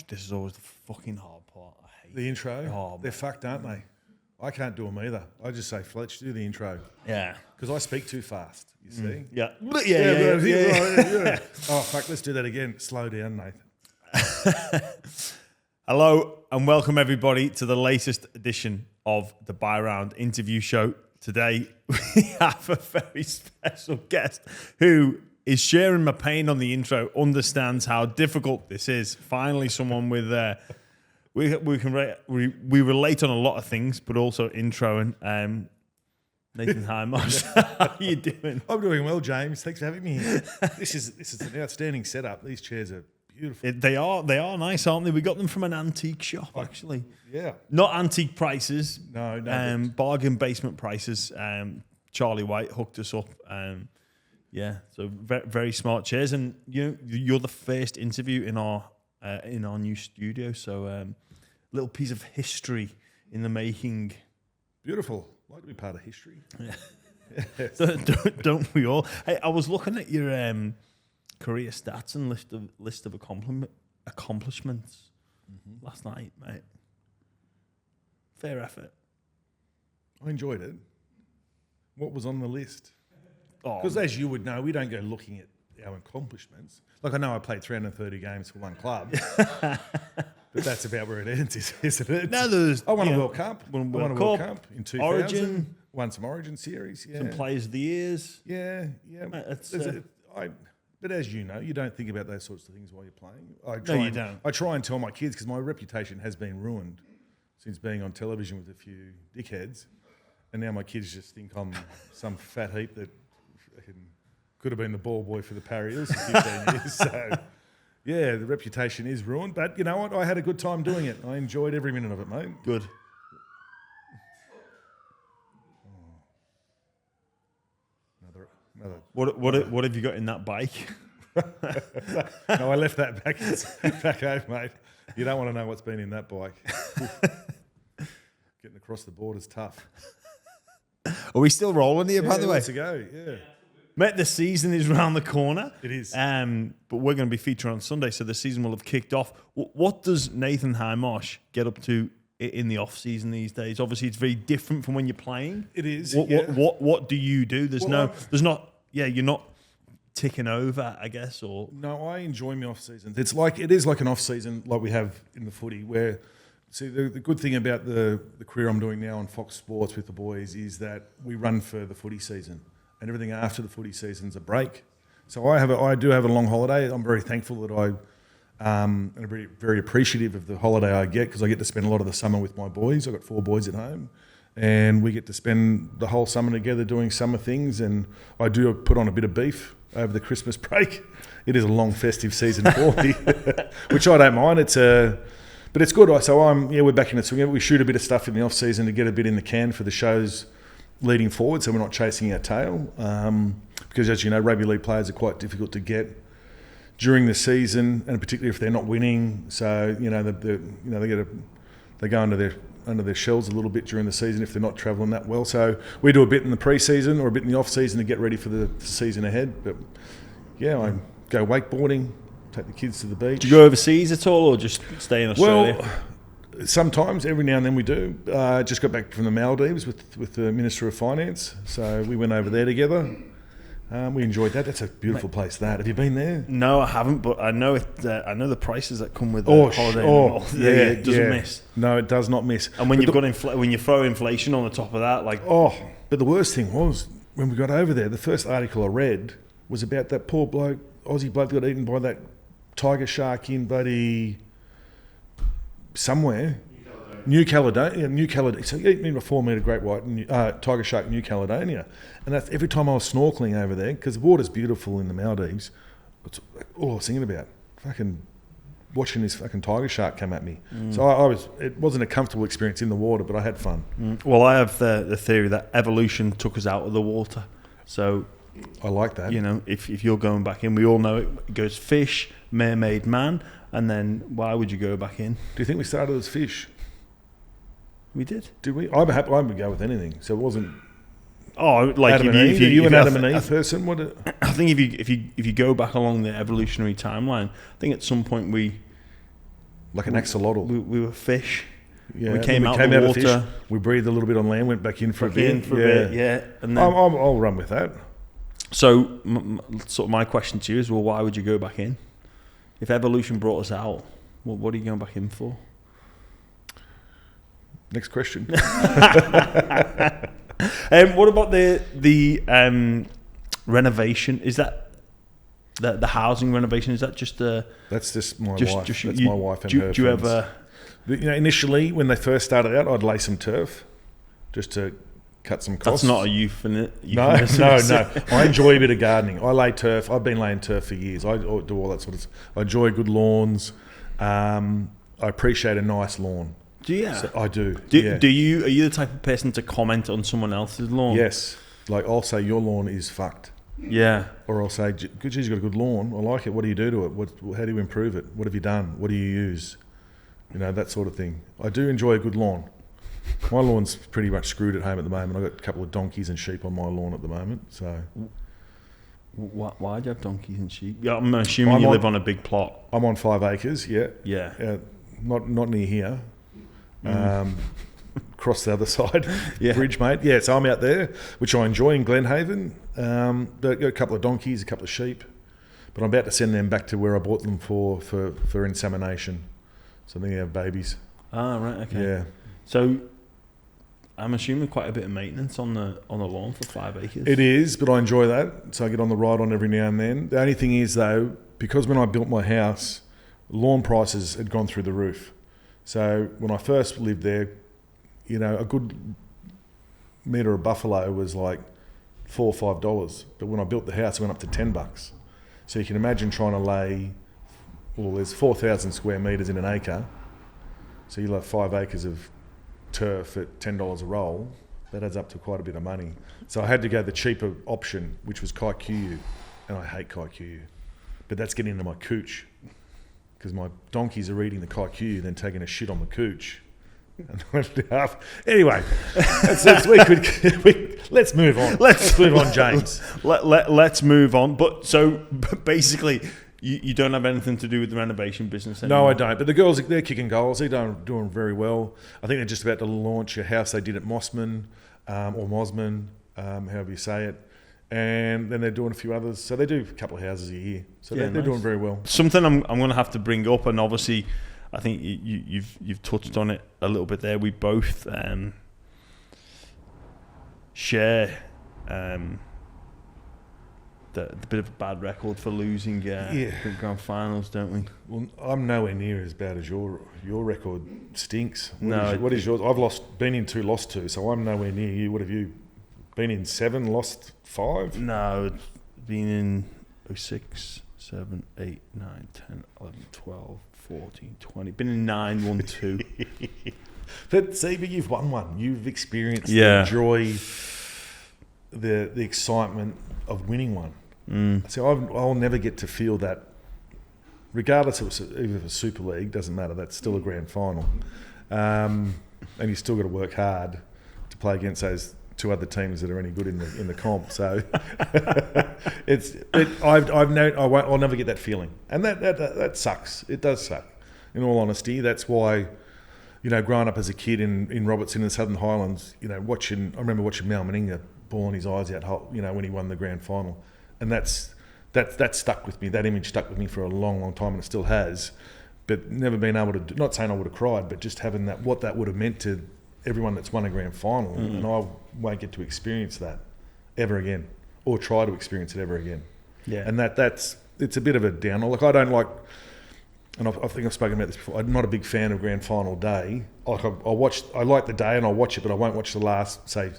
This is always the fucking hard part. I hate The intro. Oh, They're fucked, aren't they? I can't do them either. I just say, Fletch, do the intro. Yeah. Because I speak too fast, you see? Yeah. Yeah. Oh, fuck, let's do that again. Slow down, Nathan. Hello and welcome everybody to the latest edition of the Buy Round interview show. Today we have a very special guest who is sharing my pain on the intro, understands how difficult this is. Finally, someone with we relate on a lot of things, but also introing. Nathan Hindmarsh, how are you doing? I'm doing well, James. Thanks for having me here. This is an outstanding setup. These chairs are beautiful. They are nice, aren't they? We got them from an antique shop, actually. Yeah. Not antique prices. No. Bargain basement prices. Charlie White hooked us up. Yeah, so very, very smart chairs, and you're the first interview in our new studio. So little piece of history in the making. Beautiful. Like to be part of history. Yeah. don't we all? Hey, I was looking at your career stats and list of accomplishments last night, mate. Fair effort. I enjoyed it. What was on the list? Oh, Because as you would know, we don't go looking at our accomplishments. Like I know I played 330 games for one club, but that's about where it ends, isn't it? no, there's I won a World Cup. won I won a World World Cup, Cup in 2000. Origin. Won some Origin series. Yeah. some players of the years. Yeah. Mate, that's, But as you know, you don't think about those sorts of things while you're playing. You don't. I try and tell my kids because my reputation has been ruined since being on television with a few dickheads, and now my kids just think I'm some fat heap that could have been the ball boy for the Parry Eels for 15 years. So, yeah, the reputation is ruined. But you know what? I had a good time doing it. I enjoyed every minute of it, mate. Good. Another. What have you got in that bike? No, I left that back home, mate. You don't want to know what's been in that bike. Getting across the border's tough. Are we still rolling here, by the way? To go, yeah. Mate, the season is round the corner. It is. But we're going to be featured on Sunday, so the season will have kicked off. What does Nathan Hindmarsh get up to in the off season these days? Obviously, it's very different from when you're playing. It is. What do you do? You're not ticking over, I guess, or No, I enjoy my off season. It is like an off season like we have in the footy. Where, see, the good thing about the career I'm doing now on Fox Sports with the boys is that we run for the footy season, and everything after the footy season's a break. So I do have a long holiday. I'm very thankful that and I'm very, very appreciative of the holiday I get because I get to spend a lot of the summer with my boys. I've got 4 boys at home, and we get to spend the whole summer together doing summer things. And I do put on a bit of beef over the Christmas break. It is a long festive season for me, which I don't mind. But it's good. So we're back in the swing. We shoot a bit of stuff in the off season to get a bit in the can for the shows leading forward, so we're not chasing our tail. Because as you know, rugby league players are quite difficult to get during the season, and particularly if they're not winning. So they go under their shells a little bit during the season if they're not travelling that well. So we do a bit in the pre-season or a bit in the off-season to get ready for the season ahead. But yeah, I go wakeboarding, take the kids to the beach. do you go overseas at all, or just stay in Australia? Well, sometimes, every now and then we do. Just got back from the Maldives with the Minister of Finance, so we went over there together. We enjoyed that. That's a beautiful place. Have you been there? No, I haven't, but I know it. I know the prices that come with the holiday. It doesn't miss. No, it does not miss. And when when you throw inflation on the top of that, but the worst thing was when we got over there. The first article I read was about that poor bloke, Aussie bloke, that got eaten by that tiger shark in buddy somewhere. New Caledonia. So he eaten a 4 metre great white tiger shark in New Caledonia. And that's every time I was snorkeling over there, because the water's beautiful in the Maldives, that's all I was thinking about. Fucking watching this fucking tiger shark come at me. So it wasn't a comfortable experience in the water, but I had fun. Well, I have the theory that evolution took us out of the water. So I like that. If you're going back in, we all know it goes fish, mermaid, man, and then why would you go back in? Do you think we started as fish? We did. Did we? I would go with anything. So it wasn't. Oh, like Adam and Eve. Are you an Adam and Eve person? I think if you go back along the evolutionary timeline, I think at some point we like an axolotl. We were fish. Yeah, we came out of the water. Fish, we breathed a little bit on land, went back in for a bit. Yeah. And then, I'll run with that. So, sort of my question to you is, well, why would you go back in? If evolution brought us out, what are you going back in for? Next question. What about the renovation? Is that the housing renovation? Is that just That's just my wife. That's my wife and her. Do you ever? Initially, when they first started out, I'd lay some turf just to cut some costs. That's not a euphemism. No. I enjoy a bit of gardening. I lay turf. I've been laying turf for years. I do all that sort of stuff. I enjoy good lawns. I appreciate a nice lawn. Do you? So I do. Are you the type of person to comment on someone else's lawn? Yes. Like, I'll say, your lawn is fucked. Yeah. Or I'll say, geez, you've got a good lawn. I like it. What do you do to it? How do you improve it? What have you done? What do you use? That sort of thing. I do enjoy a good lawn. My lawn's pretty much screwed at home at the moment. I've got a couple of donkeys and sheep on my lawn at the moment. So, why do you have donkeys and sheep? Yeah, I'm assuming you live on a big plot. I'm on 5 acres. Yeah. Yeah. Not near here. Across the other side, yeah. Bridge, mate. Yeah, so I'm out there, which I enjoy in Glenhaven. Got a couple of donkeys, a couple of sheep, but I'm about to send them back to where I bought them for insemination. So they have babies. Ah, right, okay. Yeah. So I'm assuming quite a bit of maintenance on the lawn for 5 acres. It is, but I enjoy that. So I get on the ride on every now and then. The only thing is, though, because when I built my house, lawn prices had gone through the roof. So when I first lived there, a good metre of buffalo was like $4 or $5. But when I built the house, it went up to $10. So you can imagine trying to lay, there's 4,000 square metres in an acre. So you'll have 5 acres of turf at $10 a roll. That adds up to quite a bit of money. So I had to go the cheaper option, which was Kikuyu. And I hate Kikuyu. But that's getting into my cooch. Because my donkeys are eating the Kikuyu, then taking a shit on the cooch. Anyway, let's move on. Let's move on, James. Let's move on. But basically, you don't have anything to do with the renovation business anymore? No, I don't. But the girls, they're kicking goals. They're doing very well. I think they're just about to launch a house they did at Mossman, or Mosman, however you say it. And then they're doing a few others. So they do a couple of houses a year. So they're doing very well. Something I'm going to have to bring up, and obviously I think you've touched on it a little bit there. We both share the bit of a bad record for losing grand finals, don't we? Well, I'm nowhere near as bad as your record stinks. What is yours? I've been in 2, lost 2, so I'm nowhere near you. What have you been in? 7, lost 5? No, been in 06, 7, 8, 9, 10, 11, 12, 14, 20. Been in 9, won 2. But you've won one. You've experienced the joy, the excitement of winning one. So I'll never get to feel that, regardless even if it's Super League, doesn't matter. That's still a grand final, and you still got to work hard to play against those 2 other teams that are any good in the comp. So I'll never get that feeling, and that sucks. It does suck. In all honesty, that's why, growing up as a kid in Robertson in the Southern Highlands, I remember watching Mal Meninga bawling his eyes out, when he won the grand final, and that stuck with me. That image stuck with me for a long, long time, and it still has. But never been able to. Not saying I would have cried, but just having what that would have meant to everyone that's won a grand final, and I won't get to experience that ever again, or try to experience it ever again. Yeah, and it's a bit of a downer. Like, I don't like, and I think I've spoken about this before. I'm not a big fan of grand final day. Like, I like the day and I'll watch it, but I won't watch the last, say,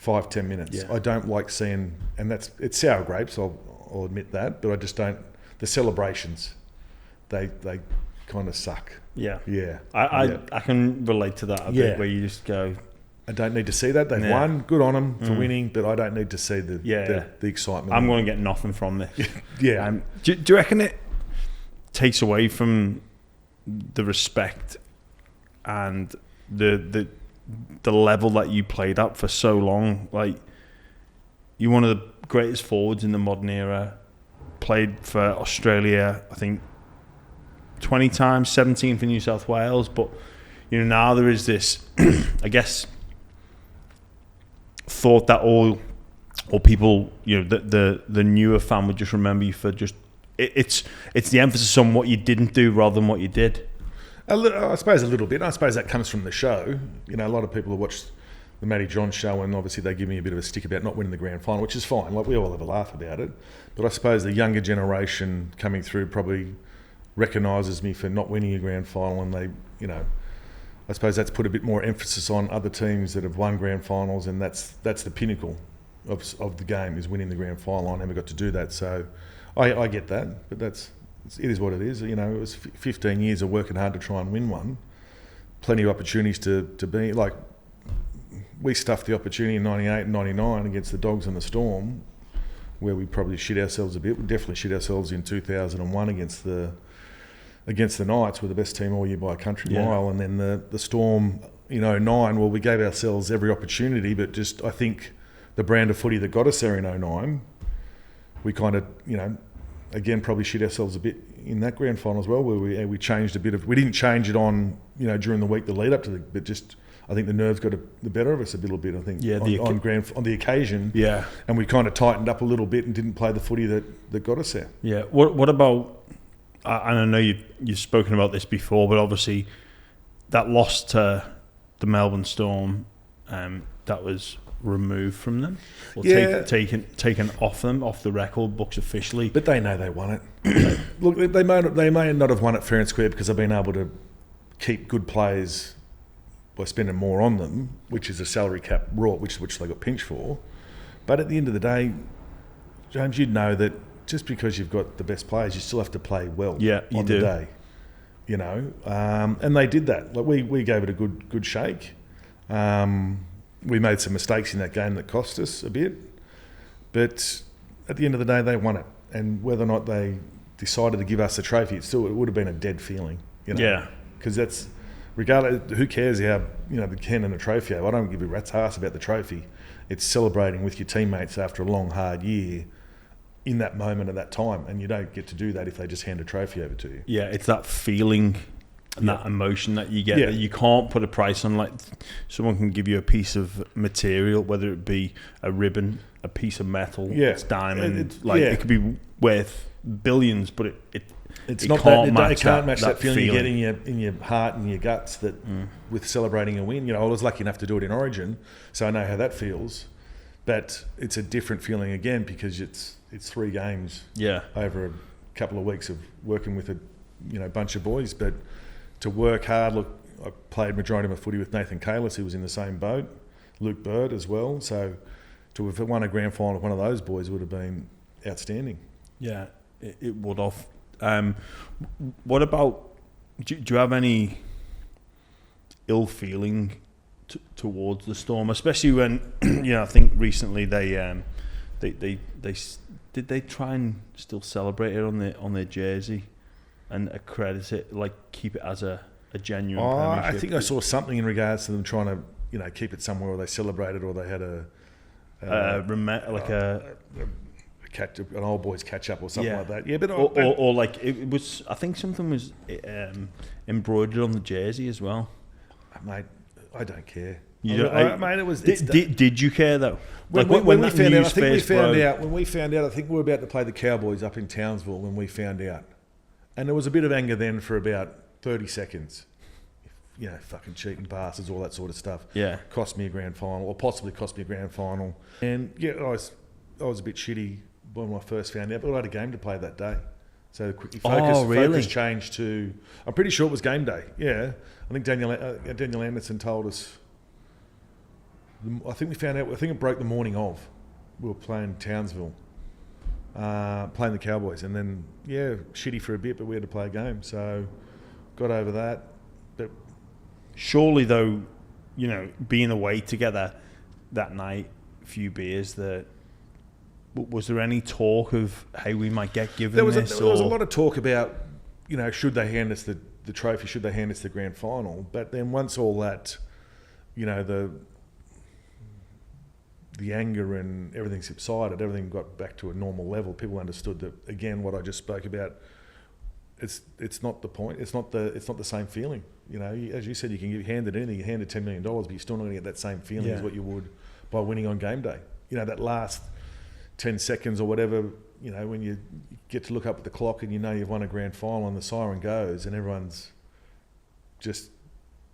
5-10 minutes. Yeah. I don't like seeing, and it's sour grapes. I'll admit that, but I just don't. The celebrations, they kind of suck. Yeah. Yeah. I can relate to that a bit, where you just go, I don't need to see that. They've won. Good on them for winning, but I don't need to see the excitement. I'm going to get nothing from this. Yeah. Do you reckon it takes away from the respect and the level that you played at for so long? Like, you're one of the greatest forwards in the modern era, played for Australia, I think 20 times, 17 for New South Wales. But, you know, now there is this, I guess, thought that all people, you know, the newer fan would just remember you for just, it's the emphasis on what you didn't do rather than what you did. I suppose a little bit. I suppose that comes from the show. You know, a lot of people have watched the Matty John show, and obviously they give me a bit of a stick about not winning the grand final, which is fine. Like, we all have a laugh about it. But I suppose the younger generation coming through probably recognises me for not winning a grand final, and they, you know, I suppose that's put a bit more emphasis on other teams that have won grand finals, and that's the pinnacle of the game, is winning the grand final. I never got to do that, so I get that, but it is what it is. You know, it was 15 years of working hard to try and win one. Plenty of opportunities to be like, we stuffed the opportunity in 98 and 99 against the Dogs and the Storm, where we probably shit ourselves a bit. We definitely shit ourselves in 2001 against the Knights. We're the best team all year by a country mile. And then the Storm in 09, well, we gave ourselves every opportunity, but just, I think the brand of footy that got us there in 09, we kind of, you know, again, probably shit ourselves a bit in that grand final as well, where we changed a bit of. We didn't change it on, you know, during the week, the lead up to but just, I think the nerves got the better of us a little bit. I think on the occasion, and we kind of tightened up a little bit and didn't play the footy that got us there. Yeah. What about? And I know you've spoken about this before, but obviously that loss to the Melbourne Storm, that was removed from them, or taken off them, off the record books officially. But they know they won it. Look, they may not have won it fair and square because they've been able to keep good players by spending more on them, which is a salary cap rot, which they got pinched for. But at the end of the day, James, you'd know that just because you've got the best players, you still have to play well on the day. You know, and they did that. Like, we gave it a good shake. We made some mistakes in that game that cost us a bit, but at the end of the day, they won it. And whether or not they decided to give us the trophy, it would have been a dead feeling. You know? Yeah, because that's, regardless, who cares how, you know, the can and the trophy. I don't give a rat's ass about the trophy. It's celebrating with your teammates after a long, hard year in that moment at that time, and you don't get to do that if they just hand a trophy over to you. Yeah, it's that feeling and that emotion that you get that you can't put a price on. Like, someone can give you a piece of material, whether it be a ribbon, a piece of metal, it's diamond, it could be worth billions, but it can't match that feeling you get in your heart and your guts that with celebrating a win. You know, I was lucky enough to do it in Origin, so I know how that feels. But it's a different feeling again because it's 3 games over a couple of weeks of working with a bunch of boys. But to work hard, look, I played majority of my footy with Nathan Hindmarsh, who was in the same boat, Luke Bird as well. So to have won a grand final with one of those boys would have been outstanding. Yeah, it would have. What about? Do you have any ill feeling towards the Storm, especially when I think recently they did they try and still celebrate it on their jersey and accredit it, like keep it as a genuine premiership? I think I saw something in regards to them trying to keep it somewhere, or they celebrated, or they had an old boys catch up or something like that. Yeah, but or like it was. I think something was embroidered on the jersey as well. Mate, I don't care. Mate, it was. Did you care though? When we found out, I think we were about to play the Cowboys up in Townsville when we found out, and there was a bit of anger then for about 30 seconds. You know, fucking cheating bastards, all that sort of stuff. Yeah, cost me a grand final, or possibly cost me a grand final. And yeah, I was a bit shitty when I first found out, but I had a game to play that day. So quickly focus changed to, I'm pretty sure it was game day. Yeah, I think Daniel Anderson told us. I think we found out. I think it broke the morning of. We were playing Townsville, playing the Cowboys, and then shitty for a bit, but we had to play a game. So got over that. But surely, though, being away together that night, a few beers, was there any talk of, hey, we might get given this? There was a lot of talk about, should they hand us the trophy, should they hand us the grand final? But then once all that, the anger and everything subsided, everything got back to a normal level, people understood that, again, what I just spoke about, it's not the point. It's not the same feeling. You know, as you said, you can get handed anything. You handed $10 million, but you're still not going to get that same feeling as what you would by winning on game day. You know, that last 10 seconds or whatever. You know, when you get to look up at the clock and you know you've won a grand final and the siren goes and everyone's just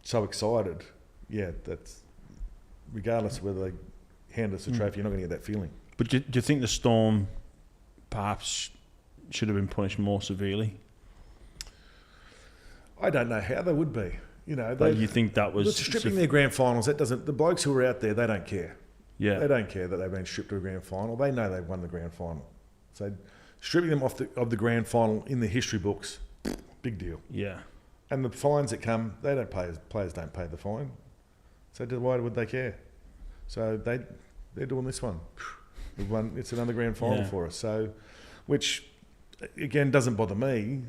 so excited. Yeah, that's regardless of whether they hand us a trophy, you're not going to get that feeling. But do you think the Storm perhaps should have been punished more severely? I don't know how they would be. You know, you think that was stripping their grand finals? That doesn't. The blokes who are out there, they don't care. Yeah, they don't care that they've been stripped of a grand final. They know they've won the grand final. So stripping them of the grand final in the history books, big deal. Yeah, and the fines that come, they don't pay. Players don't pay the fine. So why would they care? So they're doing this one. We've won. It's another grand final for us. So, which again doesn't bother me.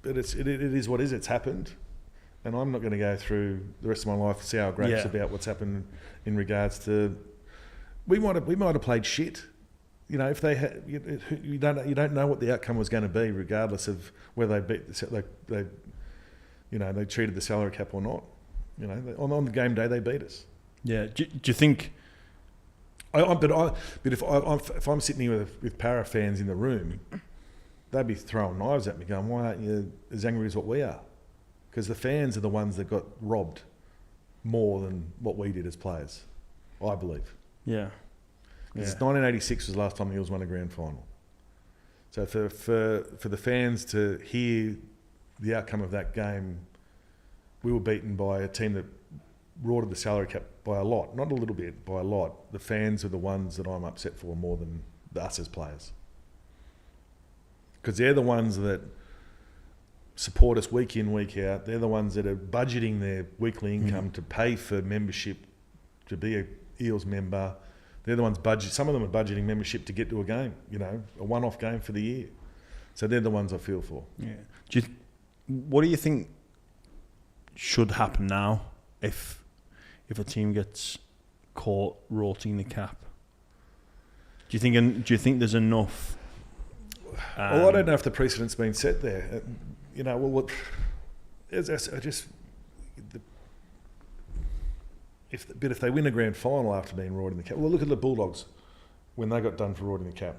But it is what is. It's happened, and I'm not going to go through the rest of my life sour grapes about what's happened in regards to. We might have played shit, you know. If they had, you don't know what the outcome was going to be, regardless of whether they beat they cheated the salary cap or not. You know, on the game day they beat us. Yeah. Do you think? But if I'm sitting here with para fans in the room, they'd be throwing knives at me going, why aren't you as angry as what we are? Because the fans are the ones that got robbed more than what we did as players, I believe. Yeah. Because 1986 was the last time the Eels won a grand final. So for the fans to hear the outcome of that game, we were beaten by a team that rorted the salary cap by a lot, not a little bit, by a lot. The fans are the ones that I'm upset for more than us as players. Because they're the ones that support us week in, week out. They're the ones that are budgeting their weekly income to pay for membership, to be a Eels member. They're the ones some of them are budgeting membership to get to a game, you know, a one-off game for the year. So they're the ones I feel for. Yeah. What do you think should happen now if a team gets caught rorting the cap? Do you think there's enough? Well, I don't know if the precedent's been set there. You know, well, look, if they win a grand final after being roared in the cap, well, look at the Bulldogs when they got done for roaring the cap.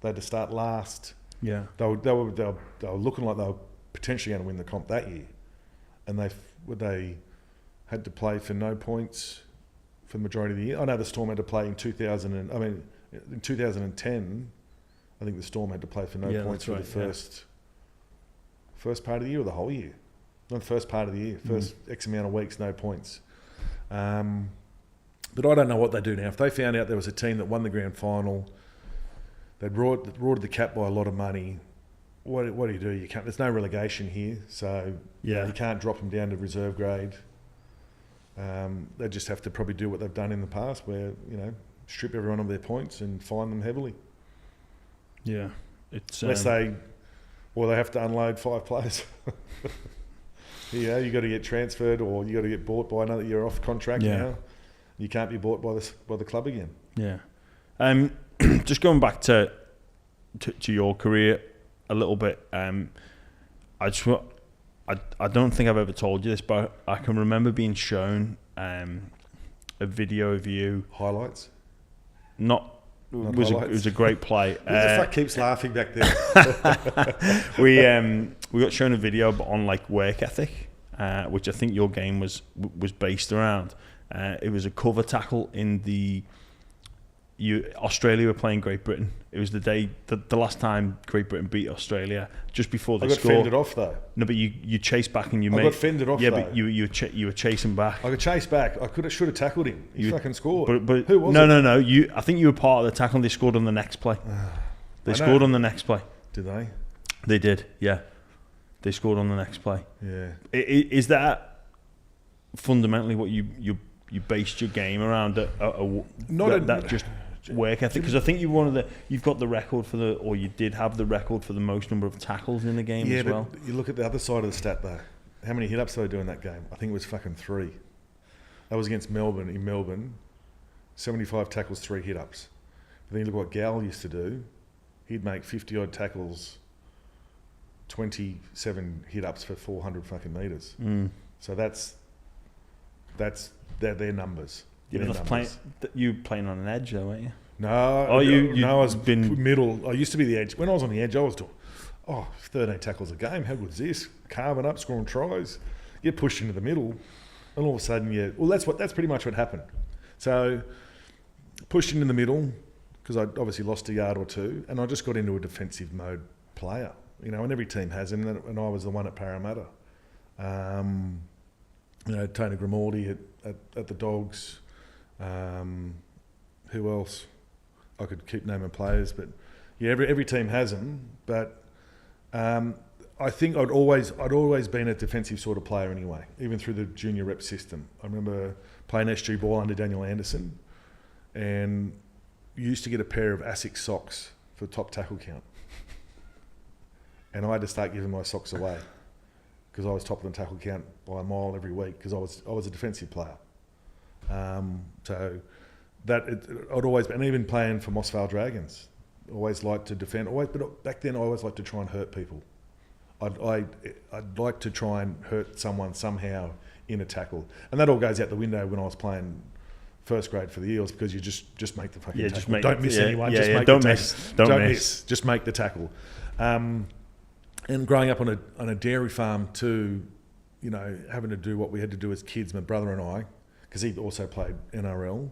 They had to start last. Yeah, they were looking like they were potentially going to win the comp that year, and they had to play for no points for the majority of the year. I know the Storm had to play in 2010. I think the Storm had to play for no points for the first part of the year or the whole year. Not the first part of the year, first X amount of weeks, no points. But I don't know what they do now. If they found out there was a team that won the grand final, they'd roared the cap by a lot of money, what do you do? You can't. There's no relegation here, so you can't drop them down to reserve grade. They just have to probably do what they've done in the past, where strip everyone of their points and fine them heavily. Yeah, it's unless they have to unload 5 players. You got to get transferred, or you got to get bought by another. You're off contract now. You can't be bought by the club again. Yeah. Just going back to your career a little bit. I don't think I've ever told you this, but I can remember being shown a video of you. Highlights. It was a great play. Who the fuck keeps laughing back there? We got shown a video on like work ethic, which I think your game was based around. It was a cover tackle in Australia were playing Great Britain. It was the last time Great Britain beat Australia, just before they scored. I got fended off though. No, but you chased back and you got fended off. Yeah, though. but you were chasing back. I got chased back. I should have tackled him. He fucking scored. But who was it? No. I think you were part of the tackle. And they scored on the next play. They scored on the next play. Did they? They did. Yeah, they scored on the next play. Yeah. Is that fundamentally what you based your game around? Just work ethic, because I think you've got the record you did have the record for the most number of tackles in the game as well. But you look at the other side of the stat though. How many hit ups did I do in that game? I think it was fucking 3. That was against Melbourne. In Melbourne, 75 tackles, 3 hit ups. But then you look what Gal used to do. He'd make 50 odd tackles 27 hit-ups for 400 fucking metres. So that's their numbers. Yeah, their numbers. You playing on an edge though, weren't you? No. I was middle. I used to be the edge. When I was on the edge, I was doing 13 tackles a game. How good is this? Carving up, scoring tries. Get pushed into the middle, and all of a sudden, that's pretty much what happened. So pushed into the middle because I obviously lost a yard or two, and I just got into a defensive mode player. And every team has him, and I was the one at Parramatta. Tony Grimaldi at the Dogs. Who else? I could keep naming players, but yeah, every team has them. But I think I'd always been a defensive sort of player anyway, even through the junior rep system. I remember playing SG ball under Daniel Anderson, and you used to get a pair of ASICS socks for top tackle count, and I had to start giving my socks away because I was top of the tackle count by a mile every week because I was a defensive player. So that I'd always, and even playing for Moss Vale Dragons, always liked to defend. But back then I always liked to try and hurt people. I'd like to try and hurt someone somehow in a tackle, and that all goes out the window when I was playing first grade for the Eels because you just make the fucking tackle. Don't miss anyone. Don't miss. Just make the tackle. And growing up on a dairy farm too, having to do what we had to do as kids, my brother and I, because he also played NRL,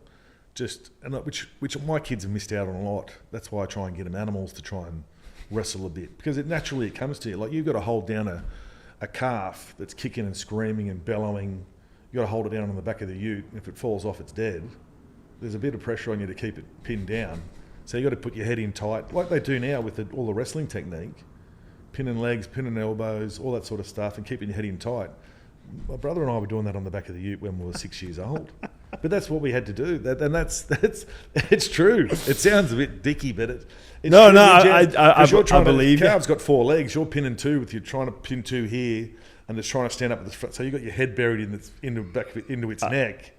which my kids have missed out on a lot. That's why I try and get them animals to try and wrestle a bit, because it naturally comes to you. Like, you've got to hold down a calf that's kicking and screaming and bellowing. You've got to hold it down on the back of the ute, and if it falls off, it's dead. There's a bit of pressure on you to keep it pinned down. So you've got to put your head in tight, like they do now with all the wrestling technique, pinning legs, pinning elbows, all that sort of stuff, and keeping your head in tight. My brother and I were doing that on the back of the ute when we were 6 years old. But that's what we had to do. It's true. It sounds a bit dicky, but it's no, true. I believe it. Calf's got 4 legs. You're pinning 2 with, you're trying to pin 2 here, and it's trying to stand up at the front. So you've got your head buried into its neck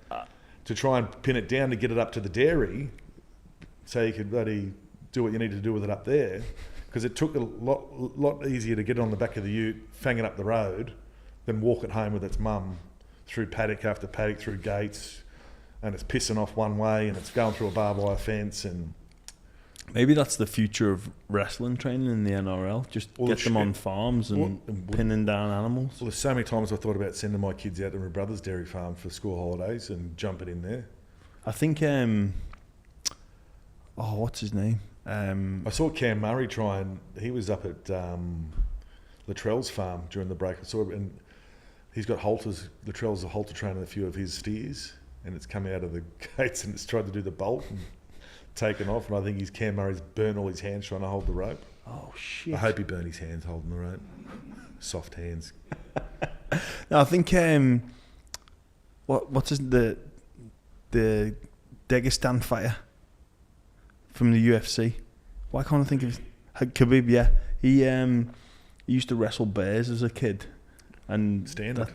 to try and pin it down to get it up to the dairy, so you could bloody do what you need to do with it up there. Because it took a lot easier to get it on the back of the ute, fang it up the road, than walk it home with its mum through paddock after paddock, through gates, and it's pissing off one way and it's going through a barbed wire fence. And maybe that's the future of wrestling training in the NRL. Just get them on farms and pinning down animals. Well, there's so many times I thought about sending my kids out to my brother's dairy farm for school holidays and jumping in there. I think, what's his name? I saw Cam Murray he was up at Latrell's farm during the break. I saw him, and he's got halters. Latrell's a halter trainer, a few of his steers, and it's come out of the gates and it's tried to do the bolt and taken off. And I think Cam Murray's burnt all his hands trying to hold the rope. Oh shit! I hope he burnt his hands holding the rope. Soft hands. No, I think what's the Dagestan fighter from the UFC? Why can't I think of Khabib? Yeah, he used to wrestle bears as a kid, and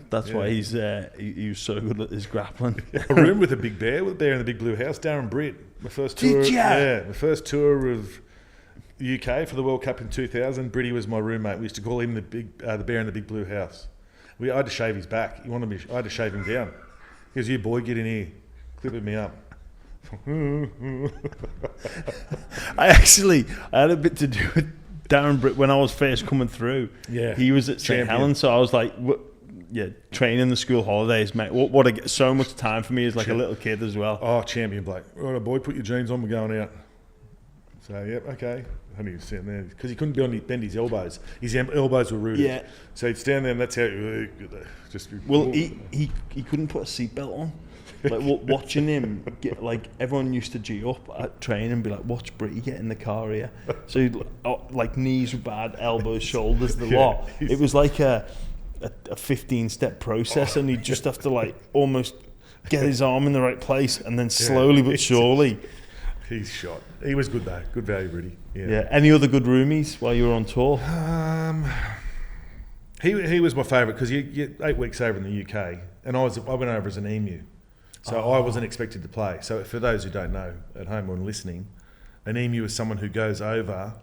that's why he was so good at his grappling. A room with a big bear, with a bear in the big blue house. Darren Britt, my first tour. My first tour of the UK for the World Cup in 2000. Britty was my roommate. We used to call him the bear in the big blue house. I had to shave his back. I had to shave him down. He goes, "You boy, get in here, clipping me up." I had a bit to do with Darren Britt when I was first coming through. Yeah, he was at St Helens, so I was like, training the school holidays, mate. So much time for me as like a little kid as well. Oh, champion bloke. All right, boy, put your jeans on. We're going out. So yep, okay. I knew he was sitting there because he couldn't bend his elbows. His elbows were rooted. Yeah. So he'd stand there, and that's how he couldn't put a seatbelt on. Like watching him get, like, everyone used to G up at training and be like, "Watch Britty get in the car here." So he'd, like, knees were bad, elbows, shoulders, the lot. It was like a 15-step process, and he'd just have to like almost get his arm in the right place, and then slowly but surely. He's shot. He was good though. Good value, Britty. Yeah. Any other good roomies while you were on tour? He was my favourite because you 8 weeks over in the UK, and I went over as an emu. So I wasn't expected to play. So for those who don't know at home or listening, an emu is someone who goes over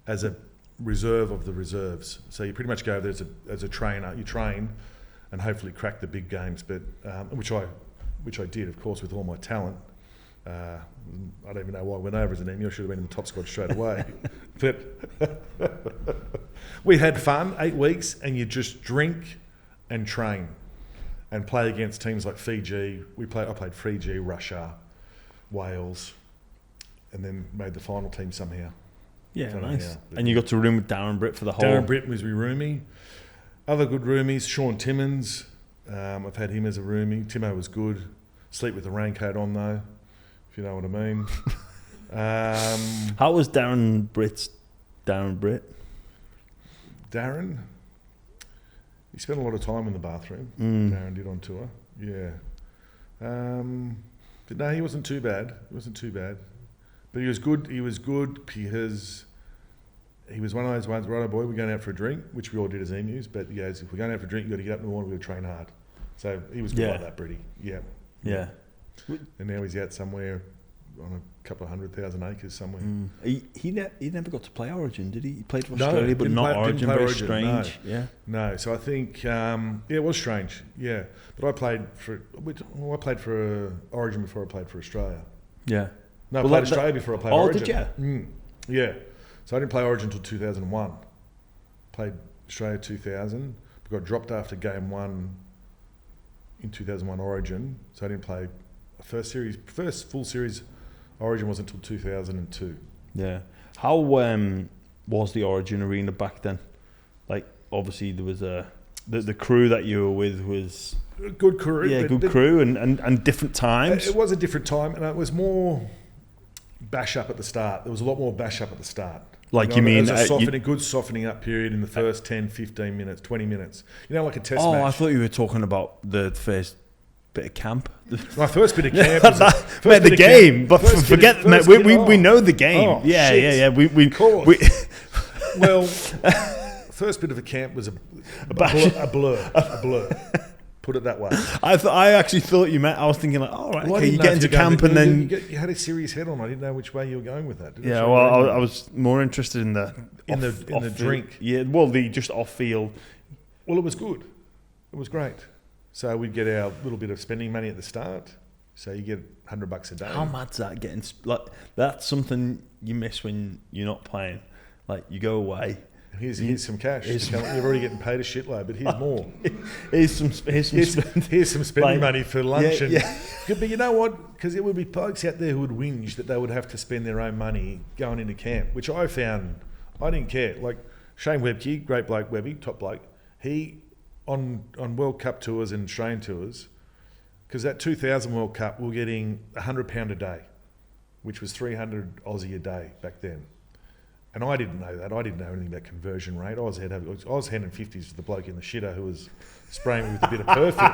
as a reserve of the reserves. So you pretty much go there as a trainer. You train and hopefully crack the big games, but which I did, of course, with all my talent. I don't even know why I went over as an Emmy. I should have been in the top squad straight away. But we had fun, 8 weeks, and you just drink and train and play against teams like Fiji. I played Fiji, Russia, Wales, and then made the final team somehow. Yeah, nice. And you got to room with Darren Britt for the whole... Darren Britt was my roomie. Other good roomies, Sean Timmins. I've had him as a roomie. Timo was good. Sleep with the raincoat on, though, if you know what I mean. How was Darren Britt? Darren? He spent a lot of time in the bathroom. Darren did on tour. Yeah. But no, he wasn't too bad. But he was good. He was good because he was one of those ones, righto boy, we're going out for a drink, which we all did as emus, but he goes, if we're going out for a drink, you've got to get up in the morning, we've got to train hard. So he was good like that, Britty. Yeah. Yeah. And now he's out somewhere on a couple of 100,000 acres somewhere. He never got to play Origin, did he? He played for Australia, but not Origin. Very strange. No. Yeah. No. So I think it was strange. Yeah. But I played for Origin before I played for Australia. Yeah. No, I played Australia before I played Origin. Did you? Yeah. So I didn't play Origin until 2001. Played Australia 2000. But got dropped after game 1 in 2001 Origin. So I didn't play first full series Origin wasn't until 2002. Yeah. How was the Origin arena back then? Like, obviously there was the crew that you were with was a good crew. Yeah, good crew and different times. It was a different time, and it was more bash up at the start. There was a lot more bash up at the start. Like, you mean a good softening up period in the first 10, 15 minutes, 20 minutes. You know, like a test match. Oh, I thought you were talking about the first bit of camp. My first bit of camp was the game, but forget we know the game. Oh, yeah. We well, first bit of a camp was a blur. Put it that way. I actually thought you meant. I was thinking like, all right, okay, you get into camp and then you had a serious head on. I didn't know which way you were going with that. Yeah, well, I was more interested in the drink. Yeah, well, the just off field. Well, it was good. It was great. So we'd get our little bit of spending money at the start. So you get $100 a day. How mad's that getting? Like, that's something you miss when you're not playing. Like, you go away. Here's some cash. You're already getting paid a shitload, but here's more. Here's some spending money for lunch. Yeah. But you know what? Because there would be blokes out there who would whinge that they would have to spend their own money going into camp, which I found I didn't care. Like Shane Webke, great bloke, Webby, top bloke. He on World Cup tours and Australian tours, because that 2000 World Cup, we were getting £100 a day, which was 300 Aussie a day back then. And I didn't know that. I didn't know anything about conversion rate. I was handing 50s to the bloke in the shitter who was spraying me with a bit of perfume.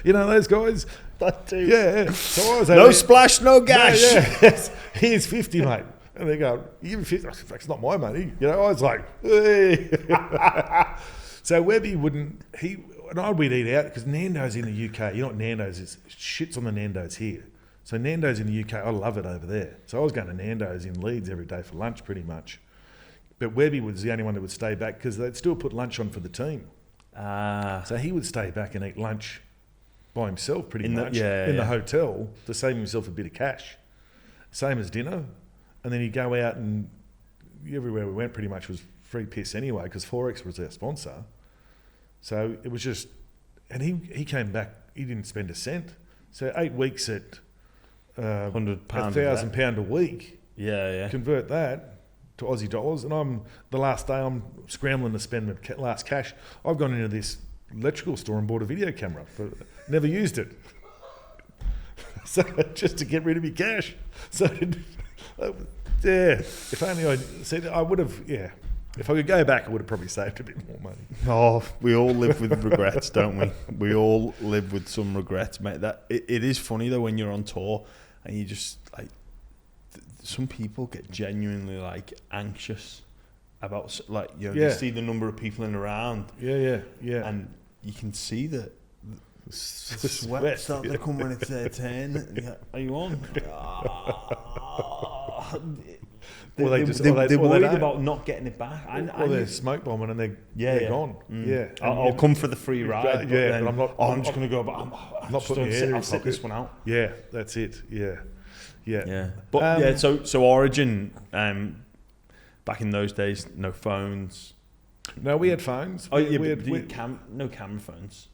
You know those guys? That too. Yeah. So I was no splash, no gash. Yeah. Here's 50, mate. And they go, you give me 50. It's not my money. You know, I was like, hey. So Webby wouldn't, we'd eat out because Nando's in the UK. You know what Nando's is? Shit's on the Nando's here. So Nando's in the UK, I love it over there. So I was going to Nando's in Leeds every day for lunch pretty much. But Webby was the only one that would stay back because they'd still put lunch on for the team. So he would stay back and eat lunch by himself pretty much in the hotel to save himself a bit of cash. Same as dinner. And then he'd go out and everywhere we went pretty much was free piss anyway because Forex was our sponsor. So it was just... And he came back, he didn't spend a cent. So 8 weeks at... £100, £1,000 a week. Yeah. Convert that to Aussie dollars, and the last day I'm scrambling to spend my last cash. I've gone into this electrical store and bought a video camera, but never used it. So just to get rid of my cash. So if only I would have. Yeah, if I could go back, I would have probably saved a bit more money. Oh, we all live with regrets, don't we? We all live with some regrets, mate. That it is funny though when you're on tour and you just like some people get genuinely like anxious about like you see the number of people in the round. Yeah. And you can see the sweat start to come when it's their turn. Are you on? Or They're or worried don't. about not getting it back. Or they're smoke bombing and they're gone. Yeah, I'll come for the free ride. But I'm not. I'm just going to go. But I'm not just putting don't my sit, head in I'll my sit this pocket. one out. Yeah, that's it. Yeah. But so Origin, back in those days, no phones. No, we had phones. Oh yeah, we but had, no camera phones.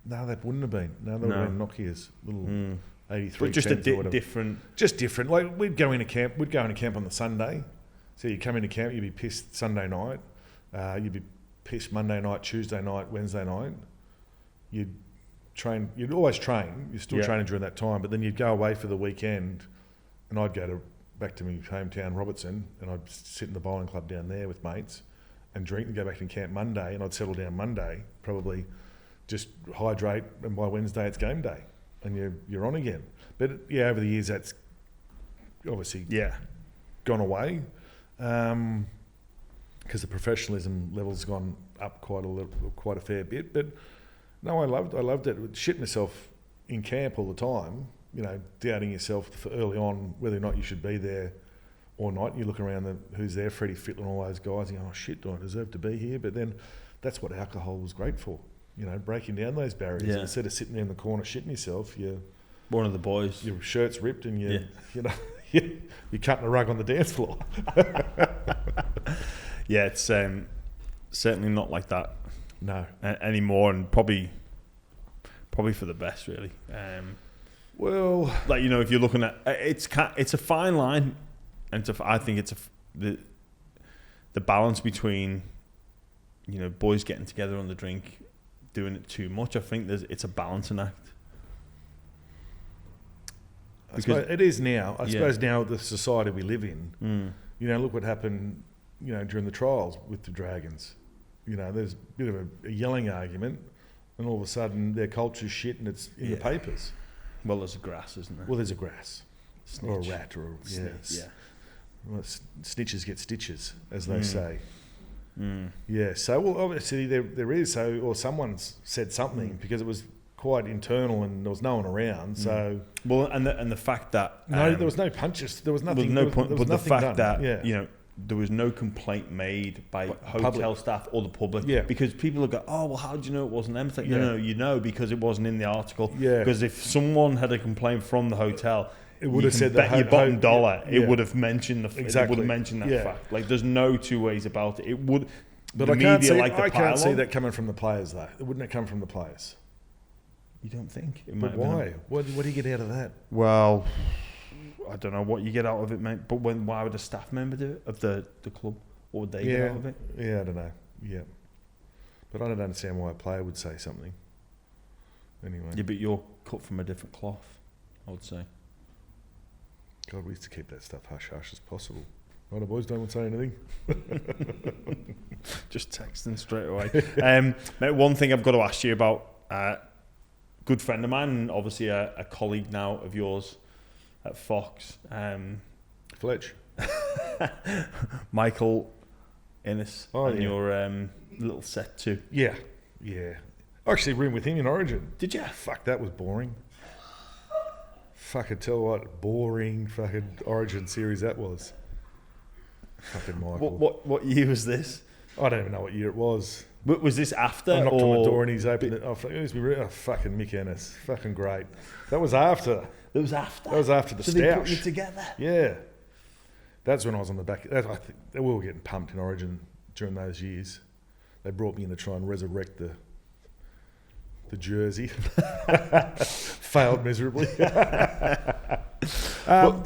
No, that wouldn't have been. No, they would have been Nokia's little 83. But just a different. Just different. Like we'd go into camp. We'd go into camp on the Sunday. So you come into camp, you'd be pissed Sunday night. You'd be pissed Monday night, Tuesday night, Wednesday night. You'd train. You'd always train. You're still training during that time. But then you'd go away for the weekend, and I'd go back to my hometown, Robertson, and I'd sit in the bowling club down there with mates and drink and go back in camp Monday, and I'd settle down Monday, probably just hydrate, and by Wednesday it's game day, and you're on again. But over the years that's obviously gone away, because the professionalism level's gone up quite a fair bit. But no, I loved it. I'd shit myself in camp all the time, doubting yourself for early on whether or not you should be there or not. You look around who's there, Freddie Fittler and all those guys, and you go, oh shit, do I deserve to be here? But then that's what alcohol was great for, breaking down those barriers. Yeah. Instead of sitting there in the corner shitting yourself, One of the boys. your shirt's ripped and you're cutting a rug on the dance floor. Yeah, it's certainly not like that anymore, and probably for the best, really. Well, like if you're looking at it's a fine line, and I think it's the balance between boys getting together on the drink, doing it too much. I think it's a balancing act. I suppose it is now. I suppose now the society we live in. Look what happened. During the trials with the Dragons. There's a bit of a yelling argument, and all of a sudden their culture's shit, and it's in the papers. Well, there's a grass, isn't there? Well, there's a grass, Snitch. or a rat, or Snitch, Well, snitches get stitches, as they say. Yeah. So, well, obviously there is. So, or someone's said something because it was quite internal and there was no one around. So, well, and the fact that there was no punches. There was nothing. There was no there was but the fact done. that there was no complaint made by hotel staff or the public. Yeah. Because people will go, oh, well, how do you know it wasn't them? It's like, no, because it wasn't in the article. Yeah. Because if someone had a complaint from the hotel, it would have said bet that your bottom dollar. Yeah. It would have mentioned Exactly. It would have mentioned that fact. Like, there's no two ways about it. It would. But the I can't media see. like the I can't see pile-on. that coming from the players, though. It wouldn't have come from the players. You don't think? It But why? What do you get out of that? Well, I don't know what you get out of it, mate. But why would a staff member do it of the club? What would they get out of it? Yeah, I don't know. Yeah. But I don't understand why a player would say something. Anyway. Yeah, but you're cut from a different cloth, I would say. God, we used to keep that stuff hush-hush as possible. Right, the boys don't want to say anything. Just texting straight away. Mate, one thing I've got to ask you about, good friend of mine, and obviously a colleague now of yours at Fox. Fletch. Michael Ennis, and yeah. your little set too. Yeah. I actually roomed with him in Origin. Did you? Fuck, that was boring. Fucking tell what boring fucking Origin series that was. Fucking Michael. What year was this? I don't even know what year it was. Was this after? I knocked on the door and he's opened it. Fucking Mick Ennis. Fucking great. That was after. It was after? That was after the so Stoush. They put you together? Yeah. That's when I was on the back. I think we were getting pumped in Origin during those years. They brought me in to try and resurrect the jersey. Failed miserably. But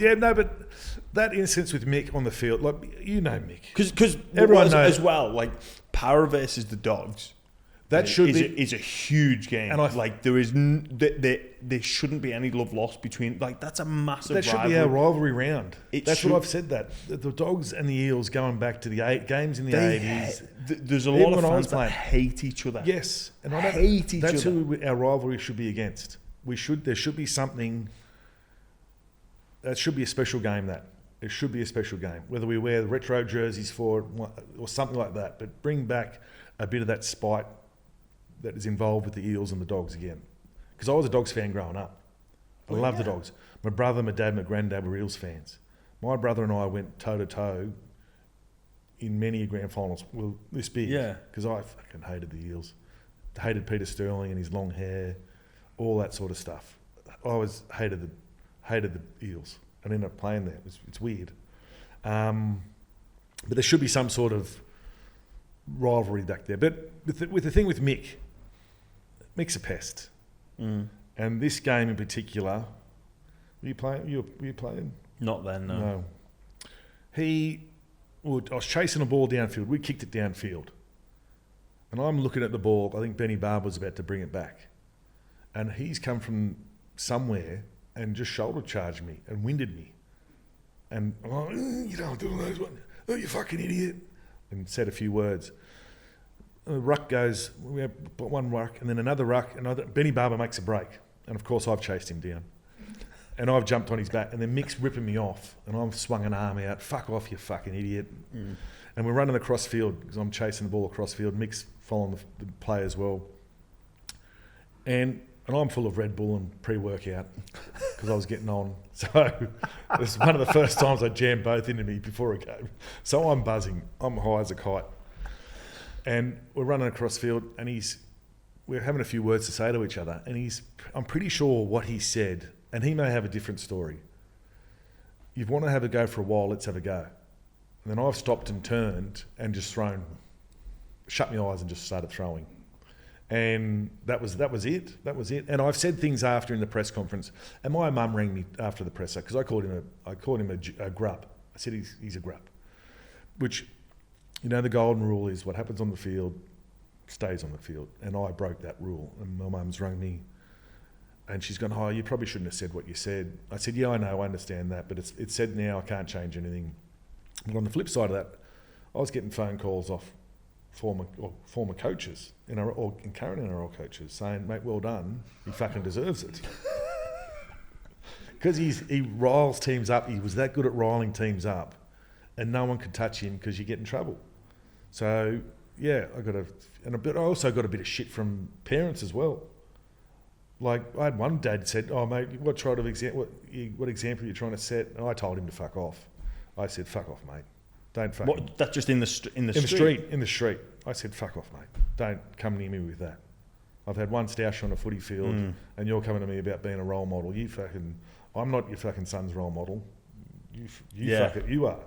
that instance with Mick on the field, like Mick. Because everyone knows knows as well, like Power versus the Dogs. That is a huge game. And there shouldn't be any love lost between. Like, that's a massive. That should rivalry. be our rivalry round. That's should. what I've said. That the Dogs and the Eels going back to the games in the 80s. There's a lot of fans that hate each other. Yes, and I hate each other. That's who our rivalry should be against. There should be something. That should be a special game. It should be a special game. Whether we wear the retro jerseys for it or something like that, but bring back a bit of that spite that is involved with the Eels and the Dogs again. Because I was a Dogs fan growing up. I love the Dogs. My brother, my dad, my granddad were Eels fans. My brother and I went toe-to-toe in many grand finals. Well, this big. Yeah. Because I fucking hated the Eels. Hated Peter Sterling and his long hair, all that sort of stuff. I hated the Eels and ended up playing there. It's weird. But there should be some sort of rivalry back there. But with the thing with Mick's a pest. And this game in particular, were you playing? Not then, no. I was chasing a ball downfield. We kicked it downfield. And I'm looking at the ball. I think Benny Barber was about to bring it back. And he's come from somewhere and just shoulder charged me and winded me. And I'm like, you don't do those ones. Oh, you fucking idiot. And said a few words. The ruck goes, we have one ruck and then another ruck. And Benny Barber makes a break. And of course I've chased him down. And I've jumped on his back. And then Mick's ripping me off. And I've swung an arm out. Fuck off, you fucking idiot. And we're running across field because I'm chasing the ball across field. Mick's following the play as well. And I'm full of Red Bull and pre-workout because I was getting on. So this is one of the first times I jammed both into me before a game. So I'm buzzing. I'm high as a kite. And we're running across field and we're having a few words to say to each other. And I'm pretty sure what he said, and he may have a different story. You want to have a go for a while, let's have a go. And then I've stopped and turned and just shut my eyes and just started throwing. And that was it. And I've said things after in the press conference. And my mum rang me after the presser because I called him a grub. I said he's a grub. Which, the golden rule is what happens on the field stays on the field. And I broke that rule. And my mum's rang me and she's gone, "Oh, you probably shouldn't have said what you said." I said, "Yeah, I know, I understand that, but it's said now. I can't change anything." But on the flip side of that, I was getting phone calls off former coaches and current NRL coaches saying, "Mate, well done. He fucking deserves it." Because he riles teams up. He was that good at riling teams up, and no one could touch him because you get in trouble. So yeah, I also got a bit of shit from parents as well. Like I had one dad said, "Oh mate, what example are you trying to set?" And I told him to fuck off. I said, "Fuck off, mate. Don't fucking..." What? That's just in the street? In the street. I said, "Fuck off, mate. Don't come near me with that. I've had one stoush on a footy field and you're coming to me about being a role model. I'm not your fucking son's role model. You are.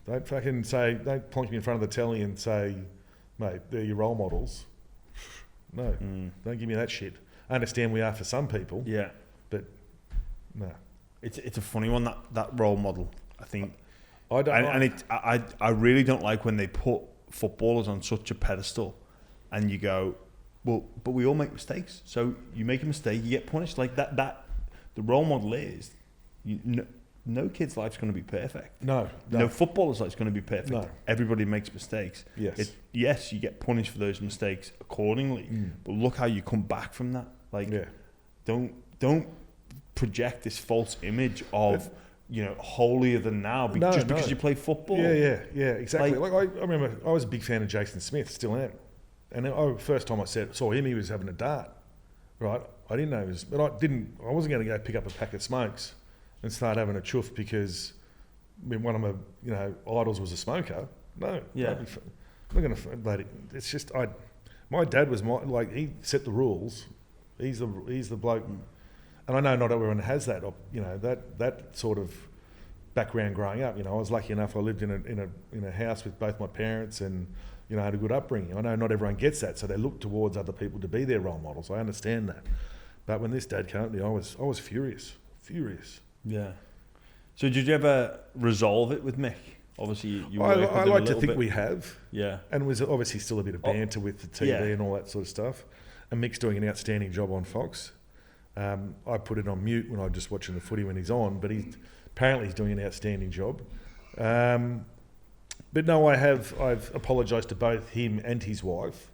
Don't plonk me in front of the telly and say, mate, they're your role models. No, don't give me that shit. I understand we are for some people. Yeah. But no. It's a funny one, that role model, I think. I really don't like when they put footballers on such a pedestal and you go, well, but we all make mistakes. So you make a mistake, you get punished. Like that the role model is, no kid's life's going to be perfect. No. No footballer's life's going to be perfect. No. Everybody makes mistakes. Yes. Yes, you get punished for those mistakes accordingly. But look how you come back from that. Like, don't project this false image of, holier than now because you play football. Yeah, exactly. Like I remember, I was a big fan of Jason Smith, still am. And first time I saw him, he was having a dart, right? I didn't know he was, but I wasn't going to go pick up a pack of smokes and start having a chuff because one of my, idols was a smoker. No, yeah. I'm not going to. It's just my dad was he set the rules. He's the bloke, and I know not everyone has that. That sort of background growing up. I was lucky enough. I lived in a house with both my parents and. Had a good upbringing. I know not everyone gets that, so they look towards other people to be their role models. I understand that, but when this dad came to me, I was furious. Yeah. So did you ever resolve it with Mick? Obviously, you. I like to think we have. Yeah. And it was obviously still a bit of banter with the TV and all that sort of stuff. And Mick's doing an outstanding job on Fox. I put it on mute when I'm just watching the footy when he's on, but apparently he's doing an outstanding job. But no, I've apologised to both him and his wife